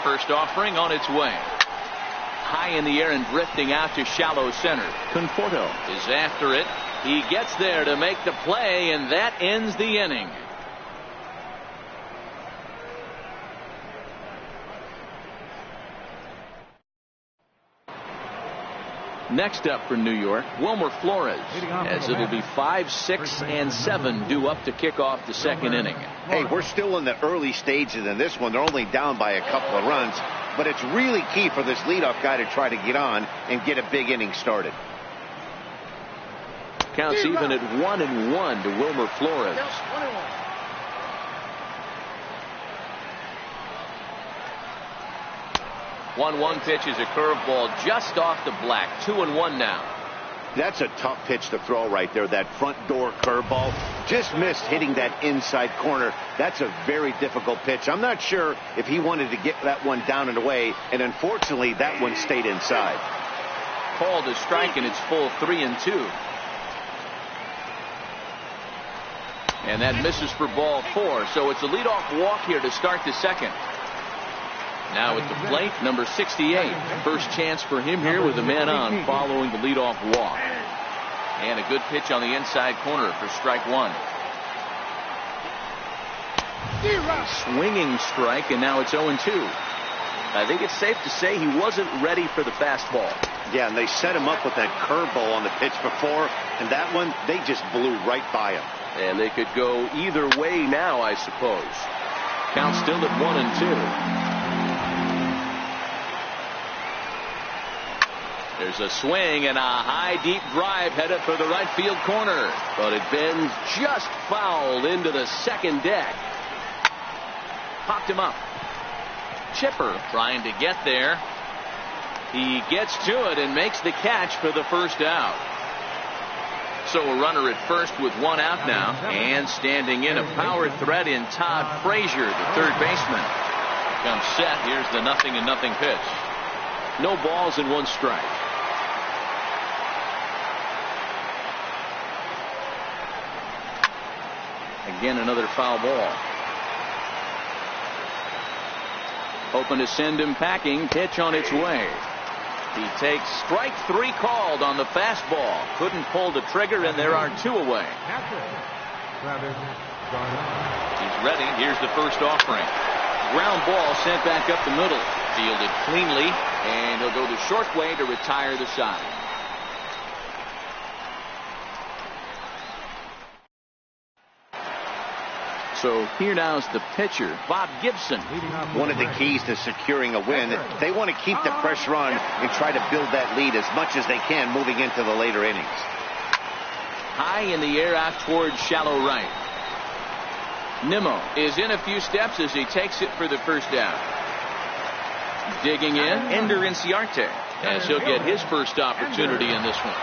First offering on its way. High in the air and drifting out to shallow center. Conforto is after it. He gets there to make the play, and that ends the inning. Next up for New York, Wilmer Flores, as it'll be 5, 6, and 7 due up to kick off the second inning. Hey, we're still in the early stages in this one. They're only down by a couple of runs, but it's really key for this leadoff guy to try to get on and get a big inning started. Counts even at 1-1 to Wilmer Flores. 1-1 pitch is a curveball just off the black. 2-1 now. That's a tough pitch to throw right there. That front door curveball just missed hitting that inside corner. That's a very difficult pitch. I'm not sure if he wanted to get that one down and away, and unfortunately that one stayed inside. Called a strike, and it's full 3-2. And that misses for ball 4. So it's a leadoff walk here to start the second. Now at the plate, number 68. First chance for him here with a man on following the leadoff walk. And a good pitch on the inside corner for strike 1. Swinging strike, and now it's 0-2. I think it's safe to say he wasn't ready for the fastball. Yeah, and they set him up with that curveball on the pitch before, and that one, they just blew right by him. And they could go either way now, I suppose. Count still at 1-2. There's a swing and a high deep drive headed for the right field corner, but it bends just foul into the second deck. Popped him up. Chipper trying to get there. He gets to it and makes the catch for the first out. So a runner at first with 1 out now, and standing in a power threat in Todd Frazier, the third baseman. Comes set. Here's the 0-0 pitch. No balls and 1 strike. Again, another foul ball. Hoping to send him packing. Pitch on its way. He takes strike 3 called on the fastball. Couldn't pull the trigger, and there are 2 away. He's ready. Here's the first offering. Ground ball sent back up the middle. Fielded cleanly, and he'll go the short way to retire the side. So here now is the pitcher, Bob Gibson. One of the keys to securing a win, they want to keep the pressure on and try to build that lead as much as they can moving into the later innings. High in the air out towards shallow right. Nimmo is in a few steps as he takes it for the first down. Digging in, Ender Inciarte, as he'll get his first opportunity in this one.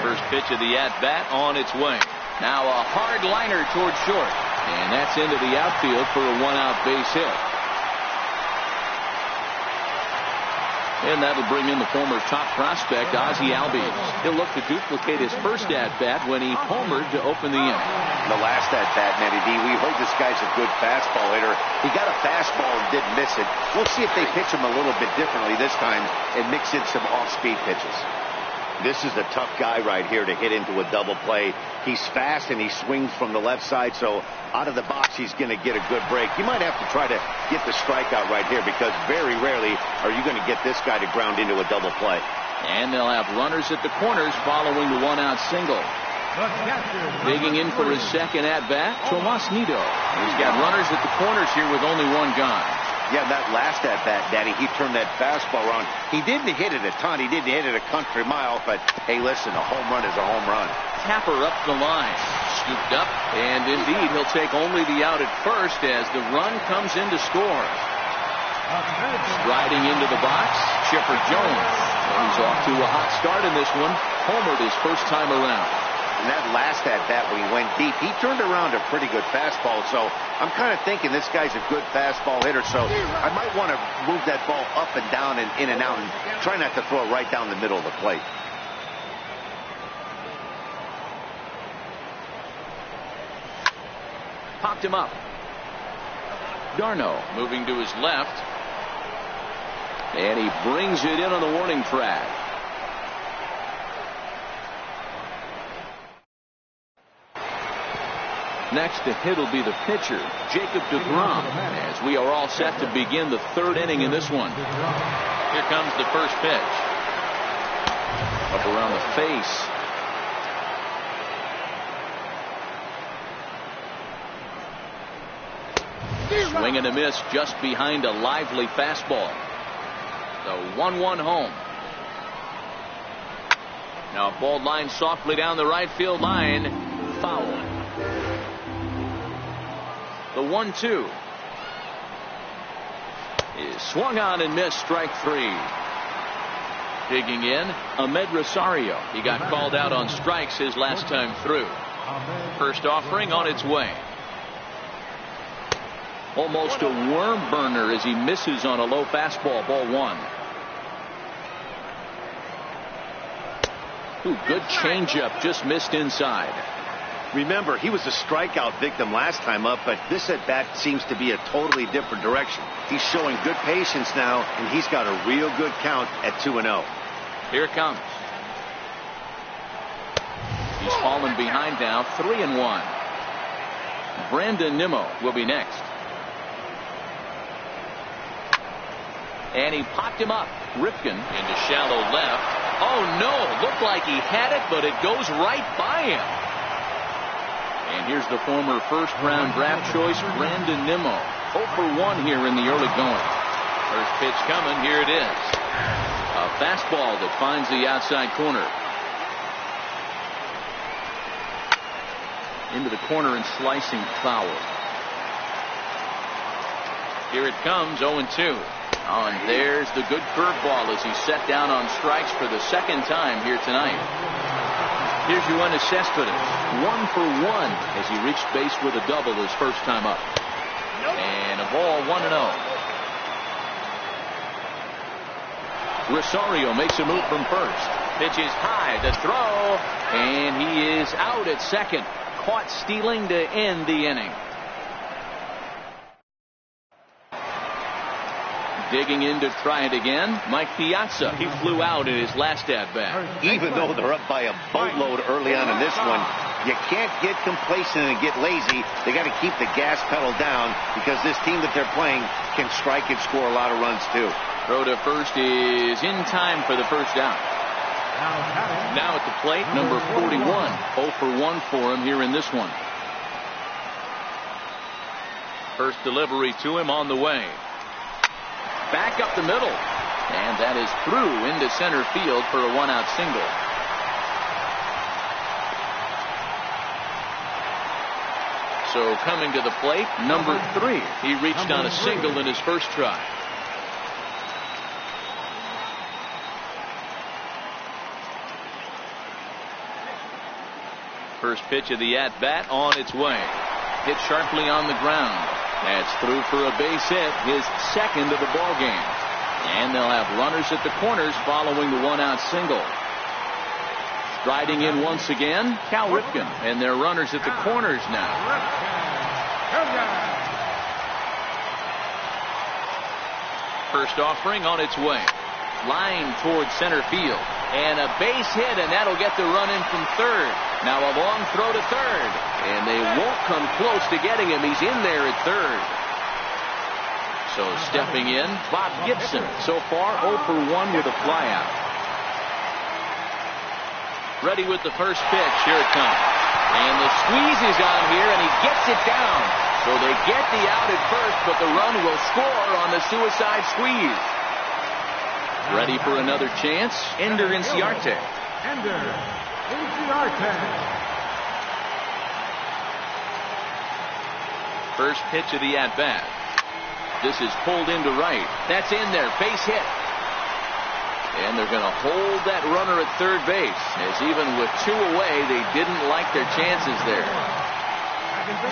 First pitch of the at-bat on its way. Now a hard liner towards short. And that's into the outfield for a 1-out base hit. And that'll bring in the former top prospect, Ozzie Albies. He'll look to duplicate his first at-bat when he homered to open the inning. The last at-bat, Matty D, we heard this guy's a good fastball hitter. He got a fastball and didn't miss it. We'll see if they pitch him a little bit differently this time and mix in some off-speed pitches. This is a tough guy right here to hit into a double play. He's fast and he swings from the left side, so out of the box he's going to get a good break. You might have to try to get the strikeout right here because very rarely are you going to get this guy to ground into a double play. And they'll have runners at the corners following the 1-out single. Digging in for his second at-bat, Tomas Nido. He's got runners at the corners here with only 1 guy. Yeah, that last at-bat, Daddy, he turned that fastball around. He didn't hit it a ton. He didn't hit it a country mile, but hey, listen, a home run is a home run. Tapper up the line. Scooped up, and indeed, he'll take only the out at first as the run comes in to score. Striding into the box, Chipper Jones. And he's off to a hot start in this one. Homered his first time around. And that last at-bat when he went deep, he turned around a pretty good fastball. So I'm kind of thinking this guy's a good fastball hitter. So I might want to move that ball up and down and in and out and try not to throw it right down the middle of the plate. Popped him up. Darno moving to his left. And he brings it in on the warning track. Next to hit will be the pitcher, Jacob deGrom, as we are all set to begin the 3rd inning in this one. Here comes the first pitch. Up around the face. Swing and a miss just behind a lively fastball. The 1-1 home. Now ball line softly down the right field line. Foul. The 1-2 is swung on and missed. Strike 3. Digging in, Ahmed Rosario. He got called out on strikes his last time through. First offering on its way. Almost a worm burner as he misses on a low fastball. Ball 1. Ooh, good changeup, just missed inside. Remember, he was a strikeout victim last time up, but this at bat seems to be a totally different direction. He's showing good patience now, and he's got a real good count at 2-0. Here it comes. He's fallen behind now, 3-1. Brandon Nimmo will be next. And he popped him up. Ripken into shallow left. Oh no, looked like he had it, but it goes right by him. And here's the former first-round draft choice, Brandon Nimmo. 0 for 1 here in the early going. First pitch coming, here it is. A fastball that finds the outside corner. Into the corner and slicing foul. Here it comes, 0-2. Oh, and there's the good curveball as he's set down on strikes for the second time here tonight. Here's Yoenis Cespedes, 1 for 1 as he reached base with a double his first time up. And a ball, 1-0. Rosario makes a move from first. Pitch is high, the throw, and he is out at second. Caught stealing to end the inning. Digging in to try it again, Mike Piazza. He flew out in his last at-bat. Even though they're up by a boatload early on in this one, you can't get complacent and get lazy. They got to keep the gas pedal down because this team that they're playing can strike and score a lot of runs too. Throw to first is in time for the first out. Now at the plate, number 41. 0 for 1 for him here in this one. First delivery to him on the way. Back up the middle, and that is through into center field for a 1-out single. So coming to the plate, number 3. He reached on a single in his first try. First pitch of the at-bat on its way. Hit sharply on the ground. That's through for a base hit, his second of the ball game. And they'll have runners at the corners following the 1-out single. Striding in once again, Cal Ripken, and their runners at the corners now. First offering on its way. Line towards center field. And a base hit, and that'll get the run in from third. Now a long throw to third. And they won't come close to getting him. He's in there at third. So stepping in, Bob Gibson. So far 0 for 1 with a flyout. Ready with the first pitch. Here it comes. And the squeeze is on here, and he gets it down. So they get the out at first, but the run will score on the suicide squeeze. Ready for another chance, Ender Inciarte. Ender Inciarte. First pitch of the at-bat. This is pulled into right. That's in there, base hit. And they're going to hold that runner at third base, as even with 2 away, they didn't like their chances there.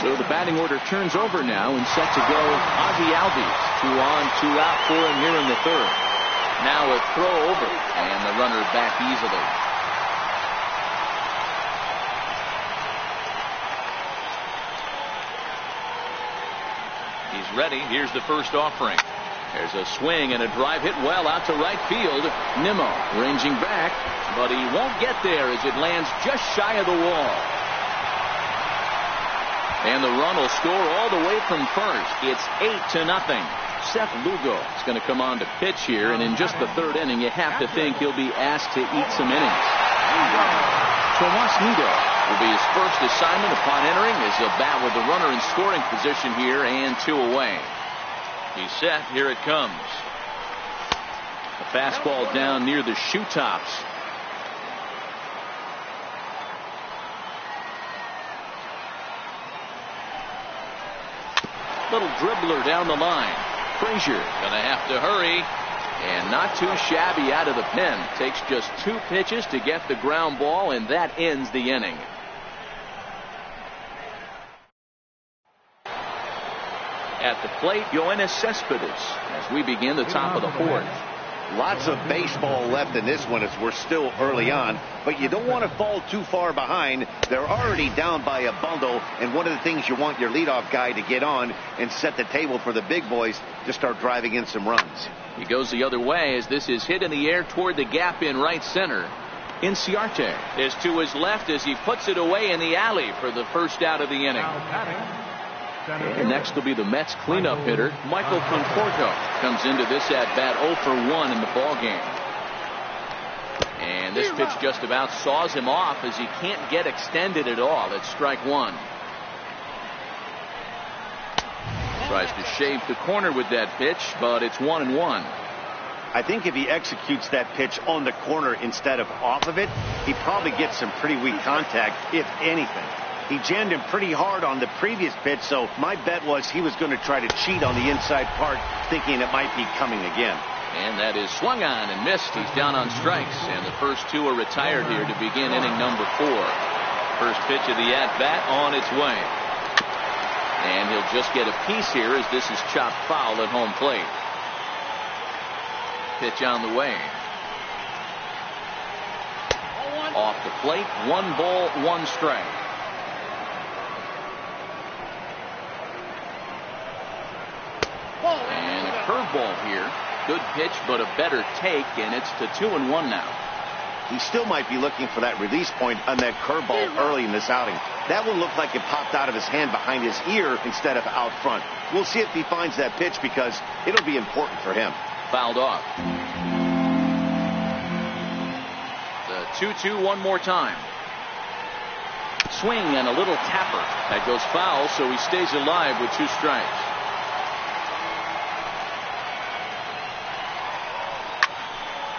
So the batting order turns over now, and set to go Ozzie Albies. 2 on, 2 out for him here in the third. Now a throw over, and the runner back easily. He's ready. Here's the first offering. There's a swing and a drive hit well out to right field. Nimmo ranging back, but he won't get there as it lands just shy of the wall. And the run will score all the way from first. It's 8-0. Joseph Lugo is going to come on to pitch here, and in just the third inning, you have to think he'll be asked to eat some innings. Tomas Nido will be his first assignment upon entering as a bat with the runner in scoring position here and 2 away. He's set. Here it comes. A fastball down near the shoe tops. Little dribbler down the line. Frazier gonna have to hurry, and not too shabby out of the pen. Takes just 2 pitches to get the ground ball, and that ends the inning. At the plate, Yoenis Cespedes as we begin the top of the 4th. Lots of baseball left in this one as we're still early on, but you don't want to fall too far behind. They're already down by a bundle, and one of the things you want your leadoff guy to get on and set the table for the big boys to start driving in some runs. He goes the other way as this is hit in the air toward the gap in right center. Inciarte is to his left as he puts it away in the alley for the first out of the inning. And next will be the Mets cleanup hitter, Michael Conforto. Comes into this at-bat 0 for 1 in the ballgame. And this pitch just about saws him off as he can't get extended at all. It's strike 1. Tries to shave the corner with that pitch, but it's 1-1. I think if he executes that pitch on the corner instead of off of it, he probably gets some pretty weak contact, if anything. He jammed him pretty hard on the previous pitch, so my bet was he was going to try to cheat on the inside part, thinking it might be coming again. And that is swung on and missed. He's down on strikes, and the first 2 are retired here to begin inning number 4. First pitch of the at-bat on its way. And he'll just get a piece here as this is chopped foul at home plate. Pitch on the way. Off the plate, 1 ball, 1 strike. And a curveball here. Good pitch, but a better take, and it's to 2-1 now. He still might be looking for that release point on that curveball early in this outing. That one looked like it popped out of his hand behind his ear instead of out front. We'll see if he finds that pitch because it'll be important for him. Fouled off. The 2-2 one more time. Swing and a little tapper. That goes foul, so he stays alive with 2 strikes.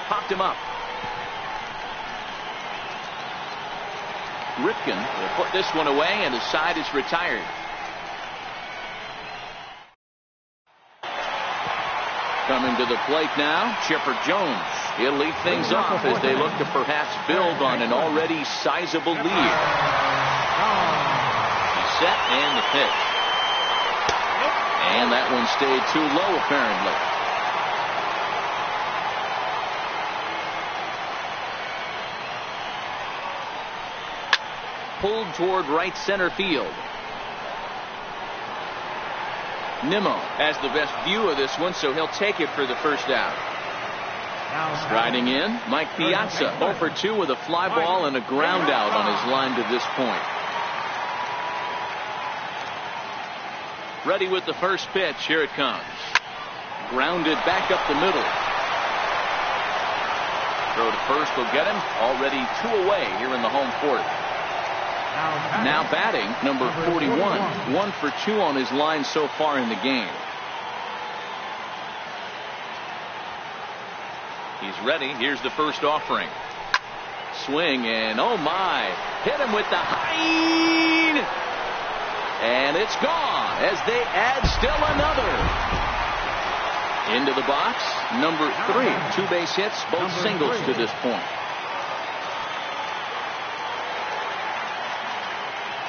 Popped him up. Ripken will put this one away, and his side is retired. Coming to the plate now, Chipper Jones. He'll lead things off as they look to perhaps build on an already sizable lead. He's set and the pitch. And that one stayed too low apparently. Pulled toward right center field. Nimmo has the best view of this one, so he'll take it for the first out. Striding in, Mike Piazza, 0 for 2 with a fly ball and a ground out on his line to this point. Ready with the first pitch. Here it comes. Grounded back up the middle. Throw to first will get him. Already 2 away here in the home 4th. Now batting, number 41. 1 for 2 on his line so far in the game. He's ready. Here's the first offering. Swing and oh my. Hit him with the high. And it's gone as they add still another. Into the box, number 3. 2 base hits, both singles to this point.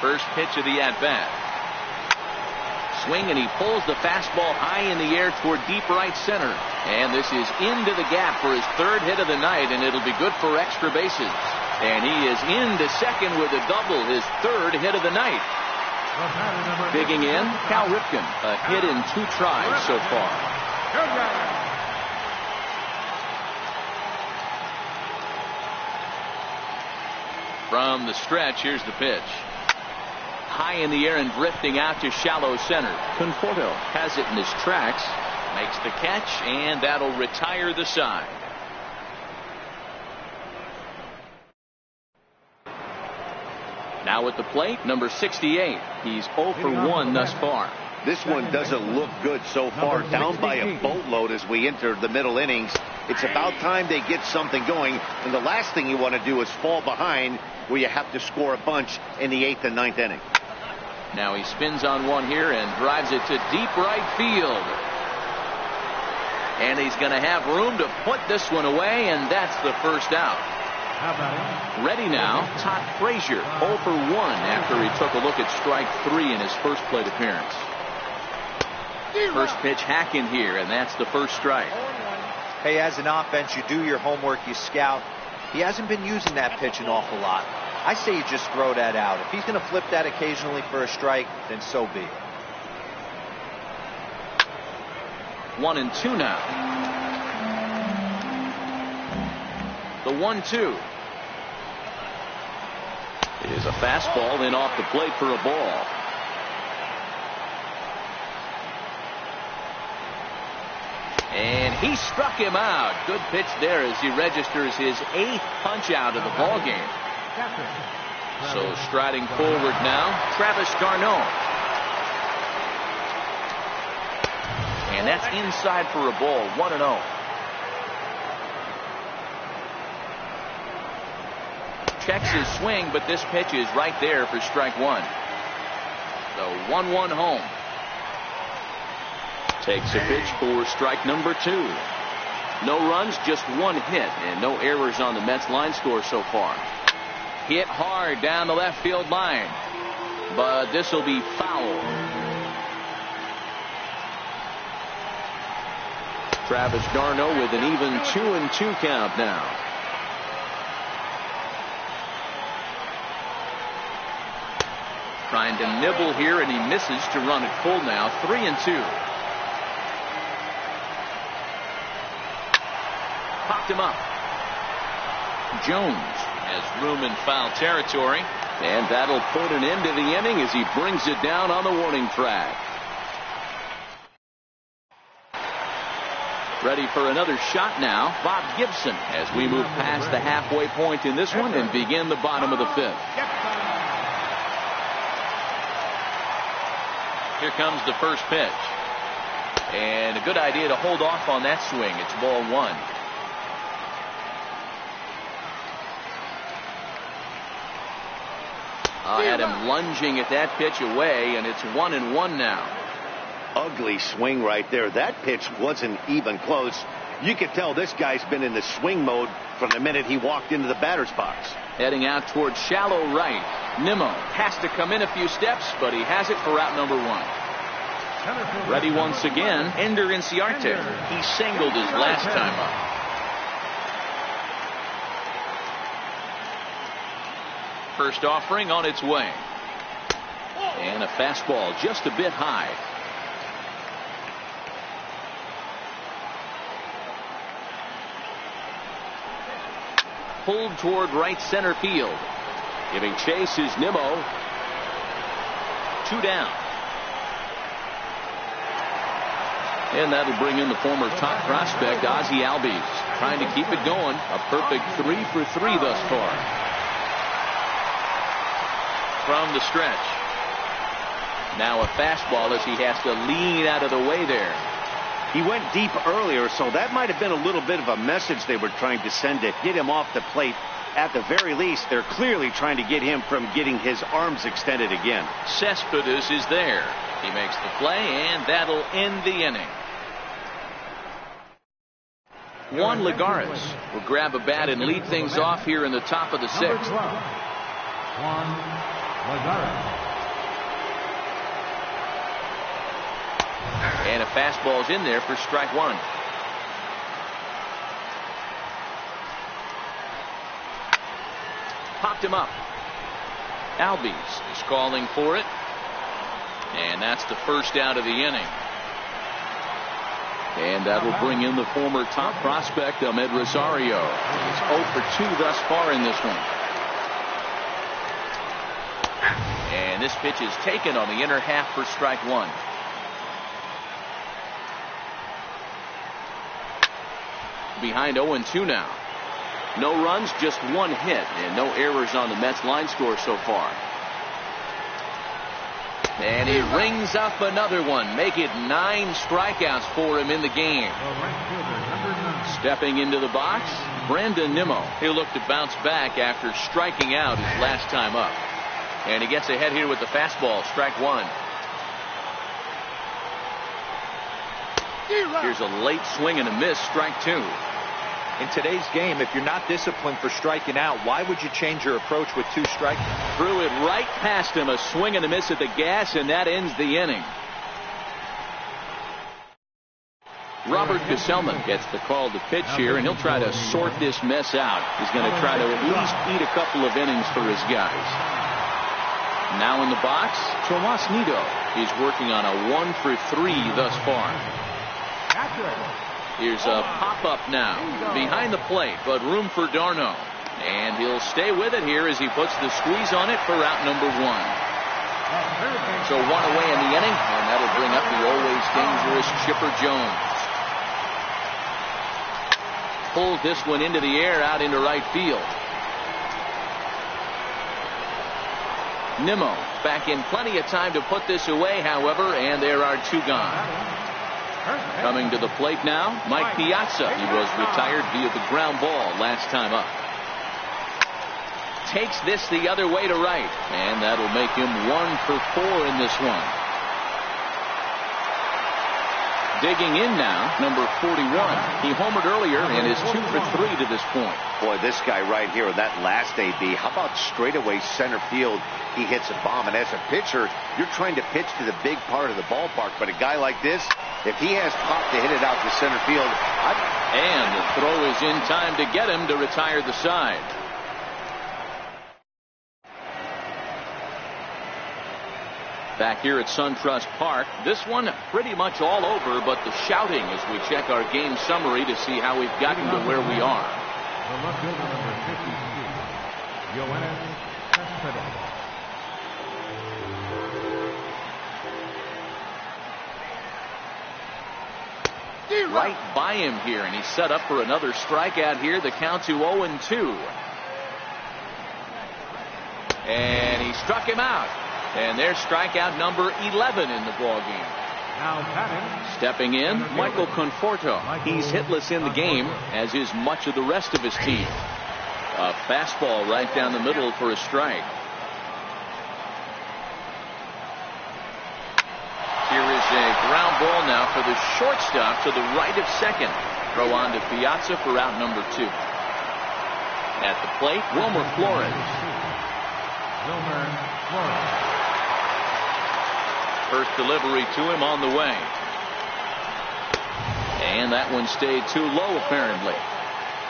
First pitch of the at-bat. Swing and he pulls the fastball high in the air toward deep right center. And this is into the gap for his 3rd hit of the night, and it'll be good for extra bases. And he is into second with a double, his 3rd hit of the night. Digging in, Cal Ripken, a hit in 2 tries so far. From the stretch, here's the pitch. High in the air and drifting out to shallow center. Conforto has it in his tracks. Makes the catch, and that'll retire the side. Now at the plate, number 68. He's 0 for 1 thus far. This one doesn't look good so far. Down by a boatload as we enter the middle innings. It's about time they get something going. And the last thing you want to do is fall behind where you have to score a bunch in the 8th and 9th inning. Now he spins on one here and drives it to deep right field. And he's going to have room to put this one away, and that's the first out. Ready now, Todd Frazier, 0 for 1 after he took a look at strike 3 in his first plate appearance. First pitch hacking here, and that's the first strike. Hey, as an offense, you do your homework, you scout. He hasn't been using that pitch an awful lot. I say you just throw that out. If he's going to flip that occasionally for a strike, then so be it. 1-2 now. The 1-2 is a fastball in off the plate for a ball. And he struck him out. Good pitch there as he registers his 8th punch out of the ball game. So striding forward now, Travis d'Arnaud. And that's inside for a ball. 1-0. Checks his swing, but this pitch is right there for strike 1. The 1-1 home. Takes a pitch for strike number 2. No runs, just 1 hit, and no errors on the Mets line score so far. Hit hard down the left field line, but this will be foul. Travis d'Arnaud with an even 2-2 count now. Trying to nibble here, and he misses to run it full now. 3-2. Popped him up. Jones has room in foul territory, and that'll put an end to the inning as he brings it down on the warning track. Ready for another shot now, Bob Gibson, as we move past the halfway point in this one and begin the bottom of the 5th. Here comes the first pitch. And a good idea to hold off on that swing. It's ball 1. Had him lunging at that pitch away, and it's 1-1 now. Ugly swing right there. That pitch wasn't even close. You could tell this guy's been in the swing mode from the minute he walked into the batter's box. Heading out towards shallow right. Nimmo has to come in a few steps, but he has it for out number 1. Ready once again, Ender Inciarte. He singled his last time up. First offering on its way. And a fastball just a bit high. Pulled toward right center field. Giving chase is Nimmo. 2 down. And that'll bring in the former top prospect, Ozzie Albies. Trying to keep it going. A perfect 3 for 3 thus far. From the stretch. Now a fastball as he has to lean out of the way there. He went deep earlier, so that might have been a little bit of a message they were trying to send to hit him off the plate. At the very least, they're clearly trying to get him from getting his arms extended again. Cespedes is there. He makes the play, and that'll end the inning. Juan Lagares will grab a bat and lead things off here in the top of the 6th. Juan Lagares. And a fastball's in there for strike 1. Popped him up. Albies is calling for it. And that's the first out of the inning. And that will bring in the former top prospect, Ahmed Rosario. He's 0 for 2 thus far in this one. And this pitch is taken on the inner half for strike 1. behind 0-2 now. No runs, just one hit, and no errors on the Mets line score so far. And he rings up another one. Make it 9 strikeouts for him in the game. Stepping into the box, Brandon Nimmo. He'll look to bounce back after striking out his last time up. And he gets ahead here with the fastball, strike one. Here's a late swing and a miss, strike two. In today's game, if you're not disciplined for striking out, why would you change your approach with 2 strikes? Threw it right past him, a swing and a miss at the gas, and that ends the inning. Robert Gesellman gets the call to pitch here, and he'll try to sort this mess out. He's going to try to at least eat a couple of innings for his guys. Now in the box, Tomas Nido. He's working on a 1-for-3 thus far. Here's a pop-up now behind the plate, but room for Darno. And he'll stay with it here as he puts the squeeze on it for out number 1. So 1 away in the inning, and that'll bring up the always dangerous Chipper Jones. Pulls this one into the air out into right field. Nimmo back in plenty of time to put this away, however, and there are 2 gone. Coming to the plate now, Mike Piazza. He was retired via the ground ball last time up. Takes this the other way to right, and that'll make him 1-for-4 in this one. Digging in now, number 41. He homered earlier and is 2-for-3 to this point. Boy, this guy right here, that last AB, how about straightaway center field? He hits a bomb, and as a pitcher, you're trying to pitch to the big part of the ballpark, but a guy like this, if he has pop to hit it out to center field. And the throw is in time to get him to retire the side. Back here at SunTrust Park, this one pretty much all over, but the shouting as we check our game summary to see how we've gotten to where we are. The left fielder, number 52, Yoenis Cespedes. Right by him here, and he's set up for another strikeout here. The count to 0-2. And he struck him out. And there's strikeout number 11 in the ballgame. Stepping in, Michael Conforto. He's hitless in the game, as is much of the rest of his team. A fastball right down the middle for a strike. Here is a ground ball now for the shortstop to the right of second. Throw on to Piazza for out number 2. At the plate, Wilmer Flores. First delivery to him on the way. And that one stayed too low, apparently.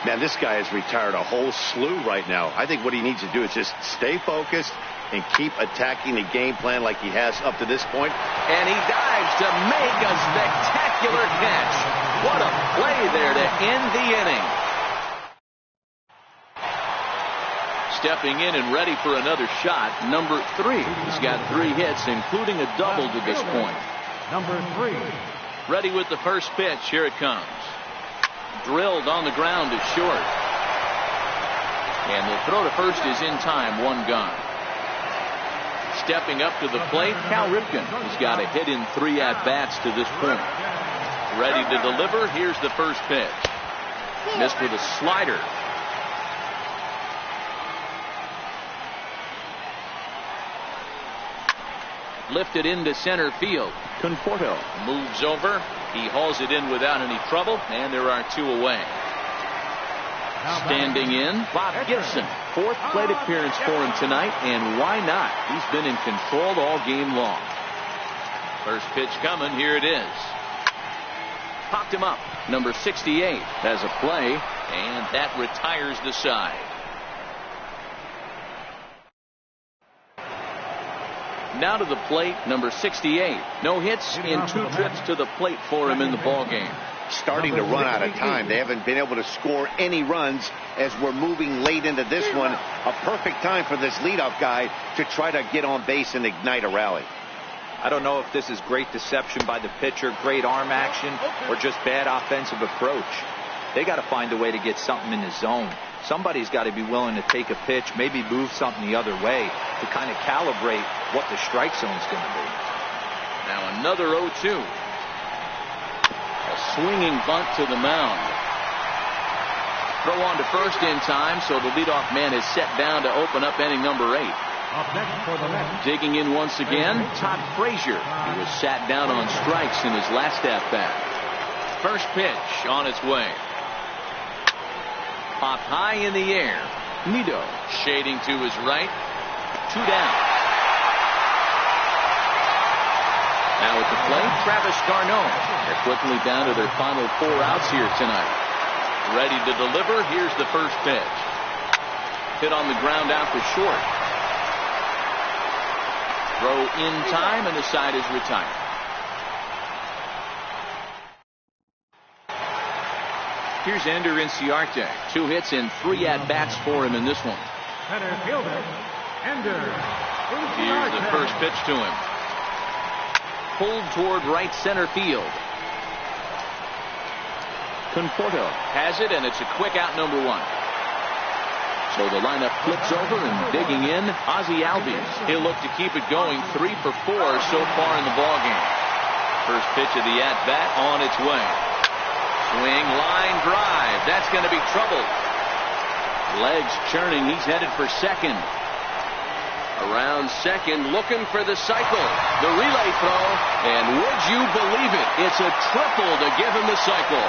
Man, this guy has retired a whole slew right now. I think what he needs to do is just stay focused and keep attacking the game plan like he has up to this point. And he dives to make a spectacular catch. What a play there to end the inning. Stepping in and ready for another shot, number 3. He's got 3 hits, including a double to this point. Number 3. Ready with the first pitch. Here it comes. Drilled on the ground to short. And the throw to first is in time. 1 gone. Stepping up to the plate, Cal Ripken. He's got a hit in 3 at-bats to this point. Ready to deliver. Here's the first pitch. Missed with a slider. Lifted into center field. Conforto moves over. He hauls it in without any trouble, and there are 2 away. Standing in, Bob Gibson. 4th plate appearance for him tonight, and why not? He's been in control all game long. First pitch coming. Here it is. Popped him up. Number 68 has a play, and that retires the side. Now to the plate, number 68. No hits in 2 trips to the plate for him in the ballgame. Starting to run out of time. They haven't been able to score any runs as we're moving late into this one. A perfect time for this leadoff guy to try to get on base and ignite a rally. I don't know if this is great deception by the pitcher, great arm action, or just bad offensive approach. They got to find a way to get something in the zone. Somebody's got to be willing to take a pitch, maybe move something the other way to kind of calibrate what the strike zone is going to be. Now another 0-2. A swinging bunt to the mound. Throw on to first in time, so the leadoff man is set down to open up inning number 8. Up next for the Mets. Digging in once again, Todd Frazier. He was sat down on strikes in his last at-bat. First pitch on its way. Popped high in the air. Nido shading to his right. 2 down. Now at the plate, Travis d'Arnaud. They're quickly down to their final 4 outs here tonight. Ready to deliver. Here's the first pitch. Hit on the ground out to short. Throw in time, and the side is retired. Here's Ender Inciarte. 2 hits and 3 at-bats for him in this one. Center fielder, Ender Here's the first pitch to him. Pulled toward right center field. Conforto has it, and it's a quick out, number 1. So the lineup flips over, and digging in, Ozzie Albies. He'll look to keep it going. 3 for 4 so far in the ballgame. First pitch of the at-bat on its way. Swing, line drive. That's going to be trouble. Legs churning. He's headed for second. Around second, looking for the cycle. The relay throw, and would you believe it? It's a triple to give him the cycle.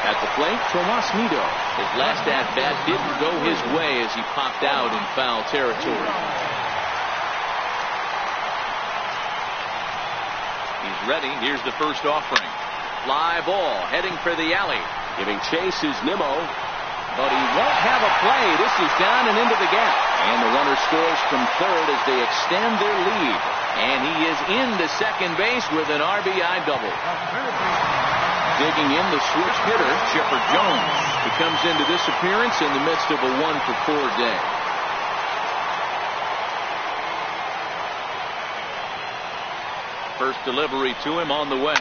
At the plate, Tomas Nido. His last at-bat didn't go his way as he popped out in foul territory. He's ready. Here's the first offering. Fly ball heading for the alley. Giving chase is Nimmo. But he won't have a play. This is down and into the gap. And the runner scores from third as they extend their lead. And he is into second base with an RBI double. Digging in, the switch hitter, Chipper Jones. He comes into this appearance in the midst of a 1-for-4 day. First delivery to him on the way.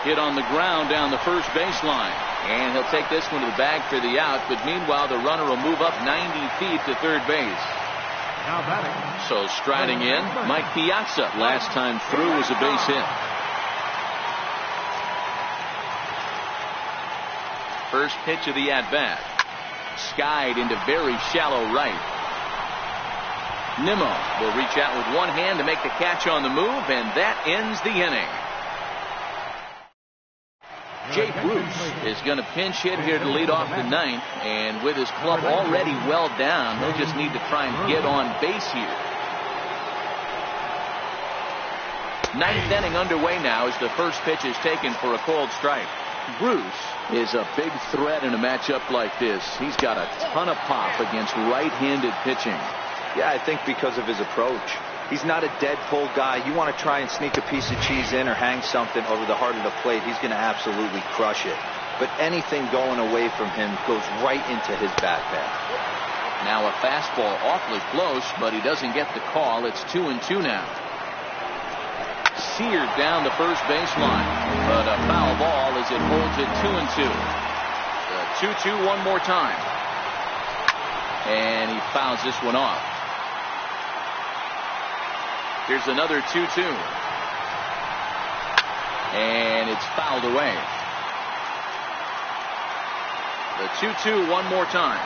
Hit on the ground down the first baseline. And he'll take this one to the bag for the out. But meanwhile, the runner will move up 90 feet to third base. Now batting. So striding in, Mike Piazza. Last time through was a base hit. First pitch of the at-bat. Skied into very shallow right. Nimmo will reach out with one hand to make the catch on the move, and that ends the inning. Jay Bruce is going to pinch hit here to lead off the ninth, and with his club already well down, he'll just need to try and get on base here. Ninth inning underway now as the first pitch is taken for a called strike. Bruce is a big threat in a matchup like this. He's got a ton of pop against right-handed pitching. Yeah, I think because of his approach. He's not a dead pull guy. You want to try and sneak a piece of cheese in or hang something over the heart of the plate, he's going to absolutely crush it. But anything going away from him goes right into his bat path. Now a fastball awfully close, but he doesn't get the call. It's 2-2 now. Seared down the first baseline, but a foul ball as it holds it 2-2. The 2-2 one more time. And he fouls this one off. Here's another 2-2. And it's fouled away. The 2-2 one more time.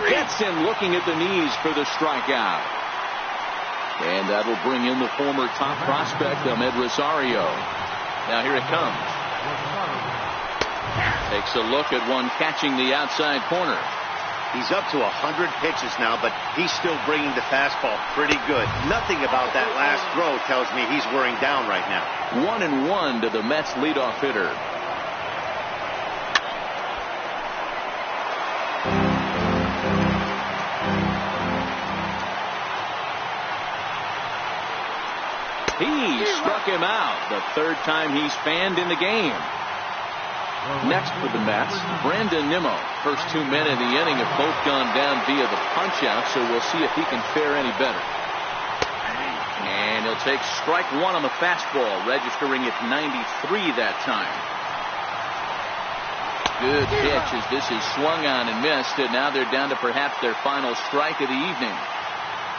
Gets him looking at the knees for the strikeout. And that'll bring in the former top prospect, Ahmed Rosario. Now here it comes. Takes a look at one catching the outside corner. He's up to 100 pitches now, but he's still bringing the fastball pretty good. Nothing about that last throw tells me he's wearing down right now. 1-1 to the Mets leadoff hitter. He struck him out the third time he's fanned in the game. Next for the Mets, Brandon Nimmo. First 2 men in the inning have both gone down via the punch-out, so we'll see if he can fare any better. And he'll take strike one on the fastball, registering at 93 that time. good pitch as this is swung on and missed, and now they're down to perhaps their final strike of the evening.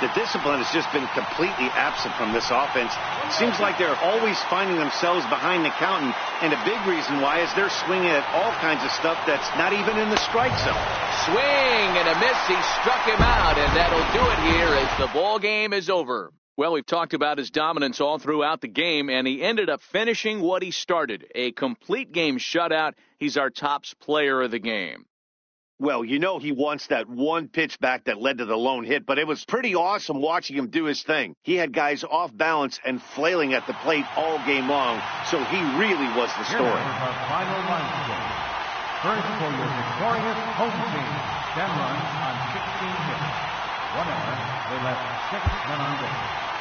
The discipline has just been completely absent from this offense. Seems like they're always finding themselves behind the count, and a big reason why is they're swinging at all kinds of stuff that's not even in the strike zone. Swing and a miss. He struck him out, and that'll do it here as the ball game is over. Well, we've talked about his dominance all throughout the game, and he ended up finishing what he started. A complete game shutout. He's our tops player of the game. Well, you know he wants that one pitch back that led to the lone hit, but it was pretty awesome watching him do his thing. He had guys off balance and flailing at the plate all game long, so he really was the story. Here is our final line score. First for your victorious home team, 10 runs on 16 hits. 1 error, they left 6 men on base.